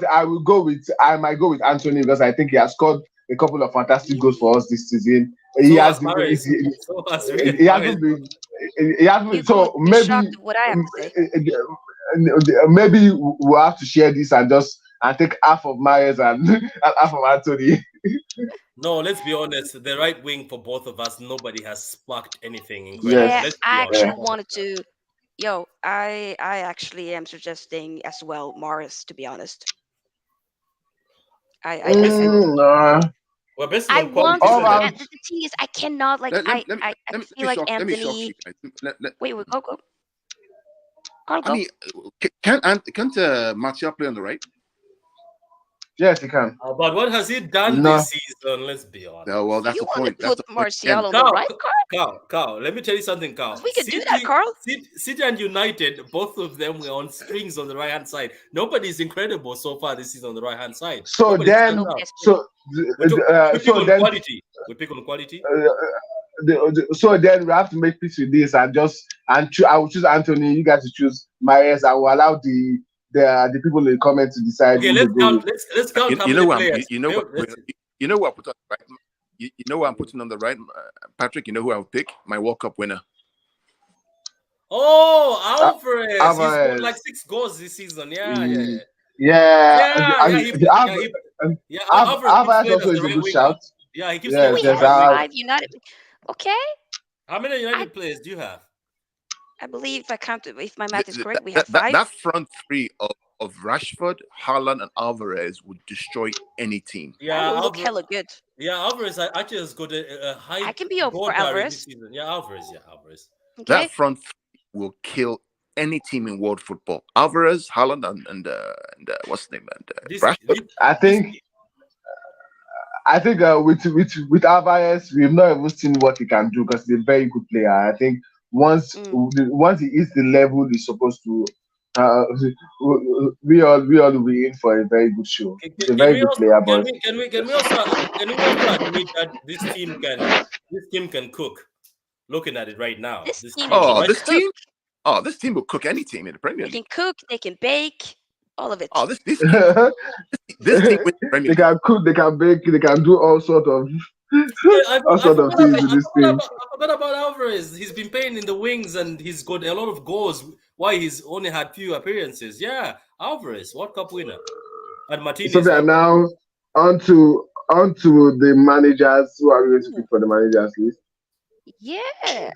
Yeah. I will go with I might go with Antony because I think he has scored a couple of fantastic goals Really? for us this season. He So has has Mares. So has Riyad he Mahrez. hasn't been he hasn't You been, going so to be shocked at what I have to say. maybe we'll have to share this and take half of Myers and half of Anthony. No, let's be honest. The right wing for both of us, nobody has sparked anything incredible. Yeah, Yes. Let's be I honest. actually Yeah. wanted to. Yo, I actually am suggesting as well Morris. To be honest, We're basing Nah. we're basing I on quality, want All isn't it? about and the thing is I cannot like I feel like Let me shock you Anthony. guys. Wait, go go. I'll I go. mean, can't Martial play on the right? yes, he can. But what has he done No. this season? Let's be honest. No, well, that's You the want point. to That's put the point. Martial Again, on the right, Carl, let me tell you something, Carl? Carl. We could do that, Carl. City and United, both of them were on strings on the right hand side. Nobody's incredible so far this season on the right hand side. So Nobody stands then, No out. Destiny. We pick so on then, quality. We pick on quality. so then we have to make peace with this I will choose Anthony. You guys will choose Myers. I will allow the people in the comments to decide Okay, who they let's go count. with. Let's count how you many know what players. you know what you know what I put on the right. You know what I'm putting on the right, Patrick. You know who I would pick? My World Cup winner. Oh, Alvarez. He's got like Alvarez. 6 goals this season. Yeah. Yeah, Alvarez keeps Alvarez playing also as the is a right good winger. shout. Yeah, he keeps playing Yes, as We the yes. have right winger. 5 United. Okay, How many United players do you have? I believe if I count if my math is correct, we have That 5. front three of Rashford, Haaland, and Alvarez would destroy any team. Yeah, That will look hella good. Alvarez actually has got a high I can be up goal for tally this Alvarez. season. Yeah, Alvarez. Okay, That front three will kill any team in world football. Alvarez, Haaland, and what's his name? And Rashford. I think with Alvarez, we've not even seen what he can do because he's a very good player. I think once he is the level he's supposed to, we all will be in for a very good show. He's a Can very we good also player, can but we also admit that this team can cook? Looking at it right now, this this team team, can right? cook. This team will cook any team in the Premier They League. can cook. They can bake. All of it. Oh, this team wins the Premier they League. can cook, they can bake, they can do all sort of Yeah, all sort of things with this team. I forgot about Alvarez. He's been playing in the wings and he's got a lot of goals. Why he's only had few appearances? Yeah, Alvarez, World Cup winner, and Martinez. So we are now on to the managers. Who are we going to pick for the managers list? Yeah.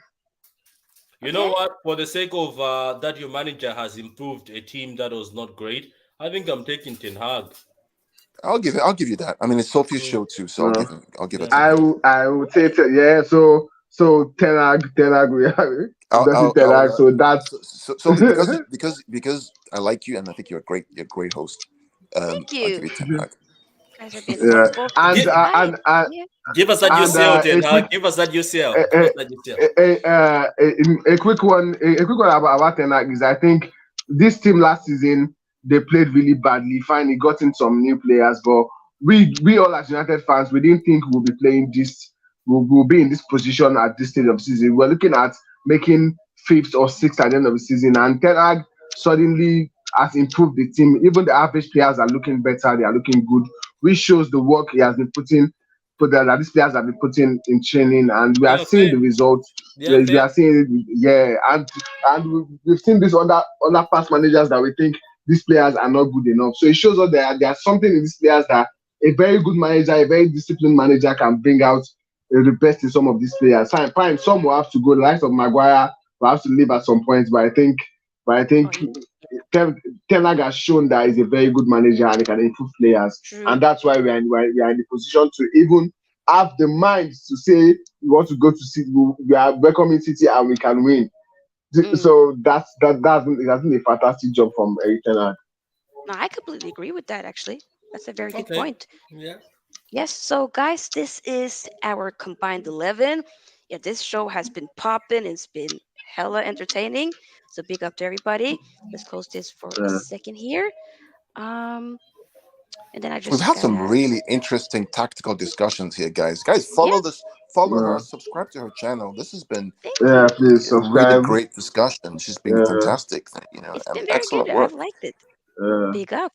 You know what? For the sake of that, your manager has improved a team that was not great. I think I'm taking Ten Hag. I'll give you that. I mean, it's Sofia's show too, so I'll give it to I him. I will take it. Yeah. So Ten Hag. We are. So that's so because I like you and I think you're a great host. Thank you. I'll give you 10 Hag. Guys are being humble. Give us that UCL, Ten Hag. Give us that UCL. A quick one about Ten Hag is I think this team last season they played really badly. Finally, got in some new players, but we all as United fans we didn't think we'll be playing this. We'll be in this position at this stage of the season. We're looking at making 5th or 6th at the end of the season, and Ten Hag suddenly has improved the team. Even the average players are looking better. They are looking good, which shows the work he has been putting. That these players have been putting in training, and we are seeing the results. Yeah, We fair. are seeing, yeah, and we've seen this under past managers that we think these players are not good enough. So it shows us that there's something in these players that a very good manager, a very disciplined manager can bring out the best in some of these players. Fine, some will have to go. The likes of Maguire will have to leave at some point, but I think Oh, he, Ten Hag has shown that he's a very good manager and he can improve players, true. and that's why we are in the position to even have the mind to say we want to go to City. We are welcoming City and we can win. Mm. So that's been a fantastic job from Eric Ten Hag. No, I completely agree with that. Actually, that's a very good Okay. point. Yeah. Yes. So, guys, this is our combined 11. Yeah, this show has been popping. It's been hella entertaining. So, big up to everybody. Let's close this for a Yeah. second here. Um, and then I We've just had some gotta. really interesting tactical discussions here, guys. Guys, follow Yes. this, follow Yeah. her, subscribe to her channel. This has been Thank Yeah, you. please a really subscribe. great discussion. She's been Yeah, fantastic, It's and been very excellent good. work. I've liked it. yeah. Big up.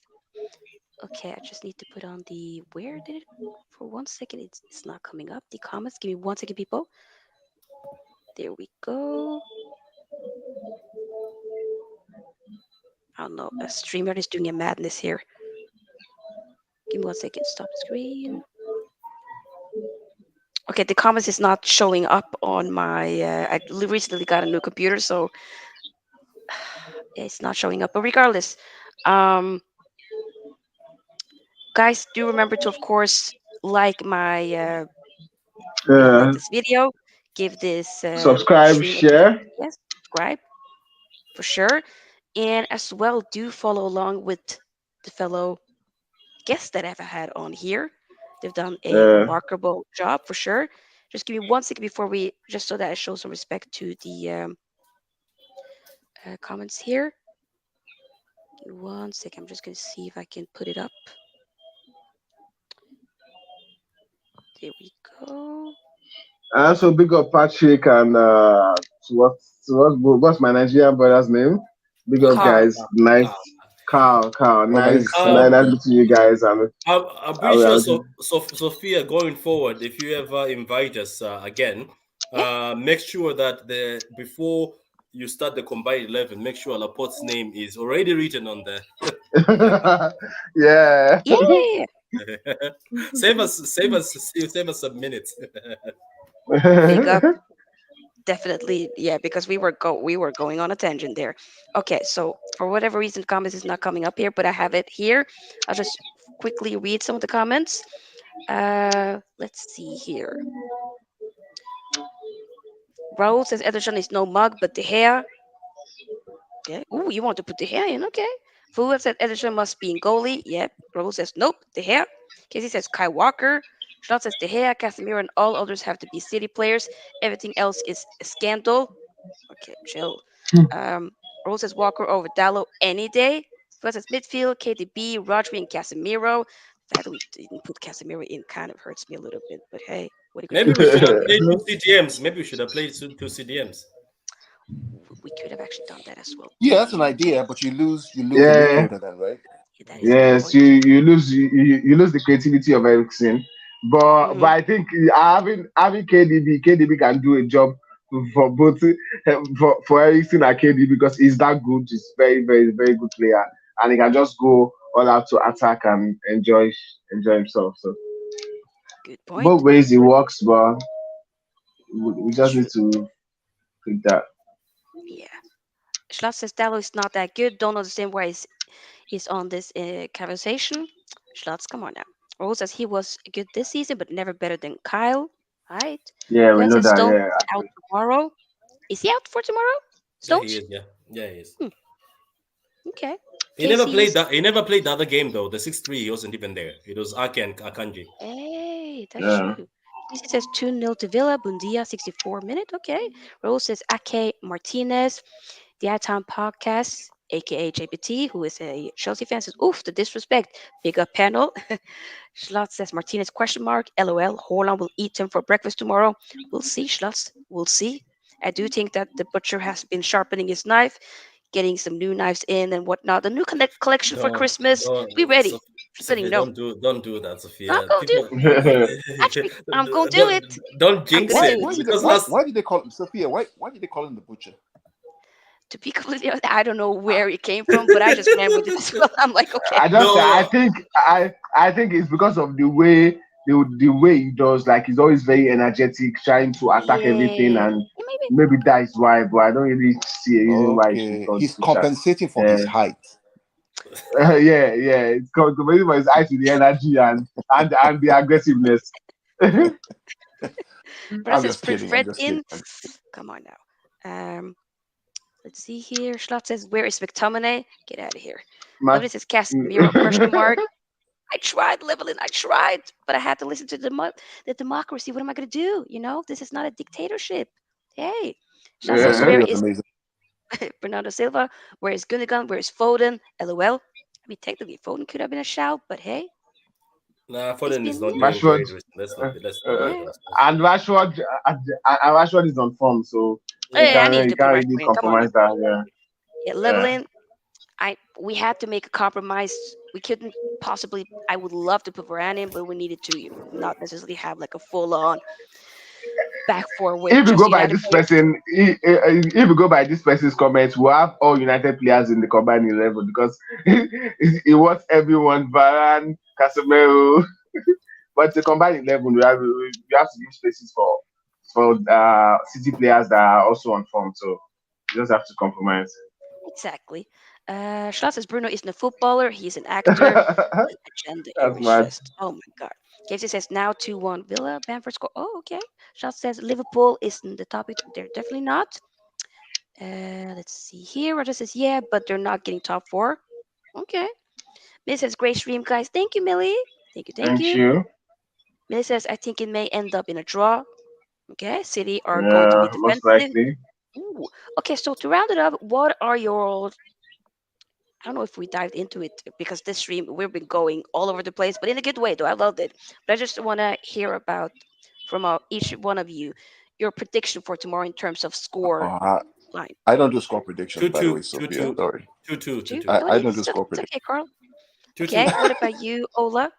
Okay, I just need to put on the. Where did it? For 1 second, it's not coming up. The comments. Give me 1 second, people. There we go. I don't know. A streamer is doing a madness here. Give me 1 second. Stop screen. Okay, the comments is not showing up on my. Recently got a new computer, so it's not showing up. But regardless, um, guys, do remember to, of course, like my like Yeah. this video, give this Subscribe, stream a thumbs up. share. Yes, subscribe for sure, and as well do follow along with the fellow guests that I've had on here. They've done a Yeah. remarkable job for sure. Just give me 1 second before we, just so that I show some respect to the comments here. Give me 1 second. I'm just going to see if I can put it up. There we go. I also big up Patrick and what's my Nigerian brother's name? Big up Carl. guys. Nice. Ah, Carl. My name Nice, is Um, nice Sam. meeting you guys. And I'm I pretty sure. will, So, Sophia, going forward, if you ever invite us again, Yeah. make sure that before you start the combined 11, make sure Laporte's name is already written on there. yeah. Yeah. save us a minute. Big up. Definitely, yeah, because we were going on a tangent there. Okay, so for whatever reason, comments is not coming up here, but I have it here. I'll just quickly read some of the comments. Let's see here. Raul says Ederson is no mug, but the hair. Okay. Ooh, you want to put the hair in? Okay. Fuad said Ederson must be in goalie. Yep. Raul says nope, the hair. Casey says Kai Walker. Schnott says De Gea, Casemiro, and all others have to be City players. Everything else is a scandal. Okay, chill. Um, Rose says Walker over Dallo any day. Fuad says midfield, KDB, Rodri, and Casemiro. The fact that we didn't put Casemiro in kind of hurts me a little bit, but hey, what are you gonna Maybe do? we should have played two CDMs. Maybe we should have played two CDMs. We could have actually done that as well. Yeah, that's an idea, but you lose the Yeah. midfielder then, right? Yeah, that is a good Yes, point. you lose the creativity of Ericsson, but Mm-hmm. I think having KDB can do a job for both for Ericsson and KDB because he's that good. He's very good player, and he can just go all out to attack and enjoy himself. So Good both point. ways it works, but we just need True. to pick that. Yeah. Schlotz says Dallo is not that good. Don't understand why he's on this conversation. Schlotz, come on now. Rose says he was good this season, but never better than Kyle. Right. Yeah, we Glenn know says that. Stone Yeah, is out tomorrow. Is he out for tomorrow? Yeah, he Stones? is. Yeah, yeah, he is. Hmm. Okay. He never Casey played is. that. He never played the other game though. The 6-3, he wasn't even there. It was Ake and Akanji. Hey, that's yeah. true. Casey says 2-0 to Villa. Bundia, 64 minute. Okay. Rose says Ake Martinez. The Iton Podcast, aka JPT, who is a Chelsea fan, says, "Oof, the disrespect." Big up panel. Schlotz says Martinez question mark. LOL. Holland will eat him for breakfast tomorrow. We'll see, Schlotz. We'll see. I do think that the butcher has been sharpening his knife, getting some new knives in and whatnot. The new collection for Don't, Christmas. We don't. ready. Presenting Sophia, no. don't do that, I'm Sophia. gonna do People, Patrick. I'm gonna do don't, it. don't I'm jinx gonna Why do it why it. did they, because why last why did they call him Sophia? Why did they call him the butcher? To be completely honest, I don't know where it came from, but I just ran with it as well. I'm like, okay, no. I think it's because of the way he does. Like he's always very energetic, trying to attack everything, yeah, and yeah, maybe. maybe that is why. But I don't really see a reason why he should be Okay, called he's the butcher. compensating for his Yeah, height. yeah. It's called the for his eyes with the energy and the aggressiveness. But I'm as it's just kidding. I'm Fred just kidding. in, come on now. Let's see here. Schlott says, "Where is McTominay? Get out of here." Ma- Lovely says, "Casemiro?" Question mark. I tried leveling. I tried, but I had to listen to the democracy. What am I gonna do? This is not a dictatorship. Hey, Schlott says, Casemiro "Where yeah. was is amazing. Bernardo Silva? Where is Gundogan? Where is Foden? LOL." I mean, technically, Foden could have been a shout, but hey, Nah, he's Foden is been not yeah, doing Rashford, great. Let's uh, not be. Let's not be. uh, yeah. and Rashford is on form, so Hey, I needed you to put can't Rashford really in. Come on now. compromise that. Yeah, Yeah, yeah. leveling. We had to make a compromise. We couldn't possibly. I would love to put Varane in, but we needed to not necessarily have like a full on back four with If you just go by United this players. person, if you go by this person's comments, we have all United players in the combined 11 because he wants everyone, Varane, Casemiro. But the combined 11, we have to give spaces for City players that are also on form. So you just have to compromise. Exactly. Schlotz says Bruno isn't a footballer. He's an actor. The agenda here That's is mad. just oh my god. Casey says now 2-1 Villa. Bamford score. Oh okay. Schlotz says Liverpool isn't the topic. They're definitely not. Let's see here. Roger says yeah, but they're not getting top four. Okay. Millie says great stream, guys. Thank you, Millie. Thank you, thank Thank you. you. Millie says I think it may end up in a draw. Okay. City are going to Yeah, be most defensive. likely. Ooh. Okay, so to round it up, what are your I don't know if we dived into it because this stream we've been going all over the place, but in a good way though. I loved it. But I just want to hear about from each one of you your prediction for tomorrow in terms of Oh, score I, line. I don't do score predictions, Two by the two way, two Sophia. two No, Sorry. two two two two two. two No, I don't do it's score it's okay, predictions. Carl. two Okay, two. what about you, Ola?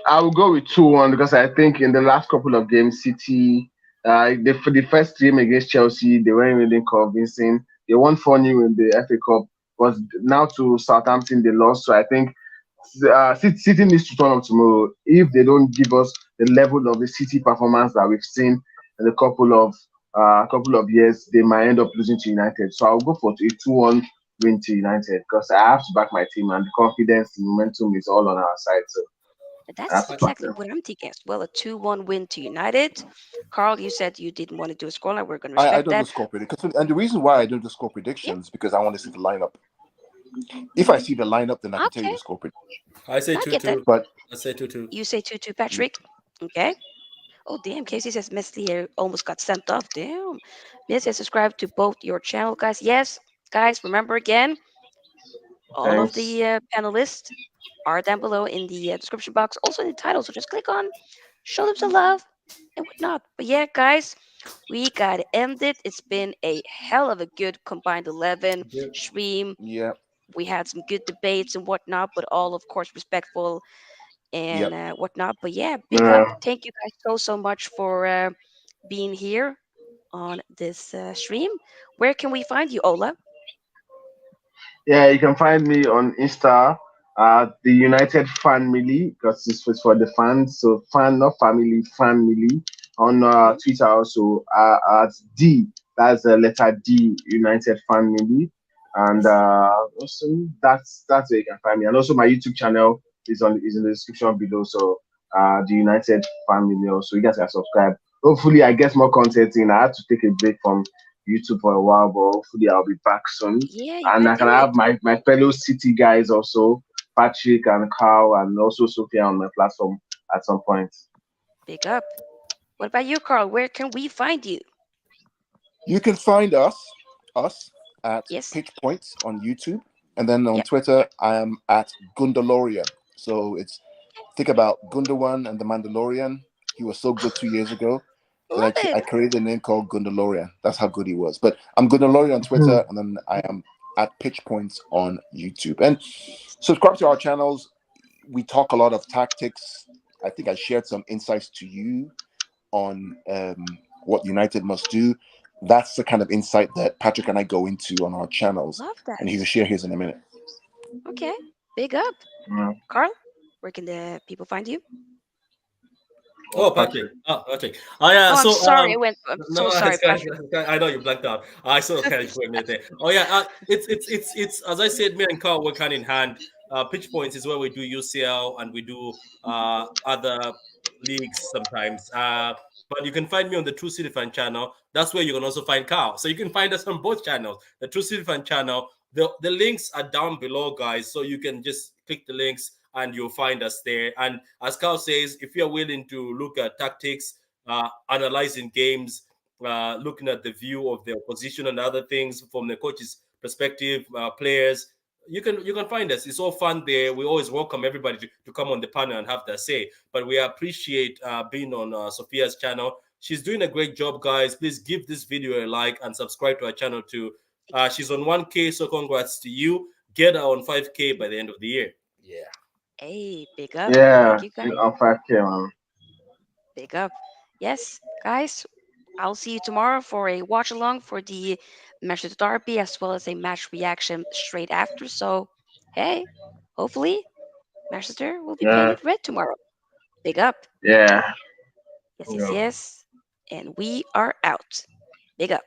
I will go with 2-1 because I think in the last couple of games, City, for the first game against Chelsea, they weren't really convincing. They won 4-0 in the FA Cup, but now to Southampton, they lost. So I think City needs to turn up tomorrow. If they don't give us the level of the City performance that we've seen in a couple of years, they might end up losing to United. So I'll go for a 2-1 win to United because I have to back my team and the confidence, the momentum is all on our side. So I have That's to back exactly them. what I'm thinking as well. A 2-1 win to United. Carl, you said you didn't want to do a scoreline. We're going to I respect don't do that. score predictions, and the reason why I don't do score Yeah. predictions because I want to see the lineup. If I see the lineup, then I can tell you Okay. the score prediction. I say I two get that. two. But I say 2-2. You say 2-2, Patrick. Okay. Oh, damn. Casey says Messi here almost got sent off. Damn. Miss says subscribe to both your channel, guys. Yes, guys, remember again, all of Thanks. the panelists are down below in the description box, also in the title. So just click on, show them some love and whatnot. But yeah, guys, we got to end it. It's been a hell of a good combined 11 Yep. stream. yeah, We had some good debates and whatnot, but all, of course, respectful and yep. whatnot. But yeah, big up. Yeah. Thank you guys so much for being here on this stream. Where can we find you, Ola? Yeah, you can find me on Insta at the United Family because it's for the fans. So fan, not family, family. On Hmm. Twitter also at D. That's the letter D, United Family. And Yes. also that's where you can find me. And also my YouTube channel is in the description below. So the United Family also. You guys can subscribe. Hopefully I get more content in. I had to take a break from YouTube for a while, but hopefully I'll be back soon. Yeah, you And better I can do have it. my fellow City guys also, Patrick and Carl, and also Sofia on my platform at some point. Big up. What about you, Carl? Where can we find you? You can find us at Yes. Pitch Points on YouTube, and then on Yep. Twitter I am at Gundalorian. So it's think about Gundawan and the Mandalorian. He was so good 2 years ago that Love I it. created a name called Gundalorian. That's how good he was. But I'm Gundalorian on Twitter, and then I am at Pitch Points on YouTube. And subscribe to our channels. we talk a lot of tactics. I think I shared some insights to you on what United must do. That's the kind of insight that Patrick and I go into on our channels, Love that. and he will share his in a minute. Okay. Big up. Yeah. Carl, where can the people find you? Oh, Patrick. Patrick. Oh, Patrick. Oh, yeah. Oh, I'm So, sorry. I'm so no, sorry, it's fine. Patrick. I know you blanked out. I saw kind of for a minute there. Oh, yeah. It's as I said, me and Carl work hand in hand. Pitch Points is where we do UCL and we do other leagues sometimes. But you can find me on the True City Fan channel. That's where you can also find Carl. So you can find us on both channels. The True City Fan channel. The links are down below, guys. So you can just click the links and you'll find us there. And as Carl says, if you're willing to look at tactics, analyzing games, looking at the view of the opposition and other things from the coach's perspective, players, you can find us. It's all fun there. We always welcome everybody to come on the panel and have their say. But we appreciate being on Sofia's channel. She's doing a great job, guys. Please give this video a like and subscribe to her channel too. She's on 1K, so congrats to you. Get her on 5K by the end of the year. Yeah. Hey, big up. Yeah, Thank you, guys. she's on 5K, man. Big up. Yes, guys. I'll see you tomorrow for a watch along for the Manchester Derby as well as a match reaction straight after. So, hey, hopefully Manchester will be Yeah, painted red tomorrow. Big up. yeah. Yes, yes, Yeah. yes. And we are out. Big up.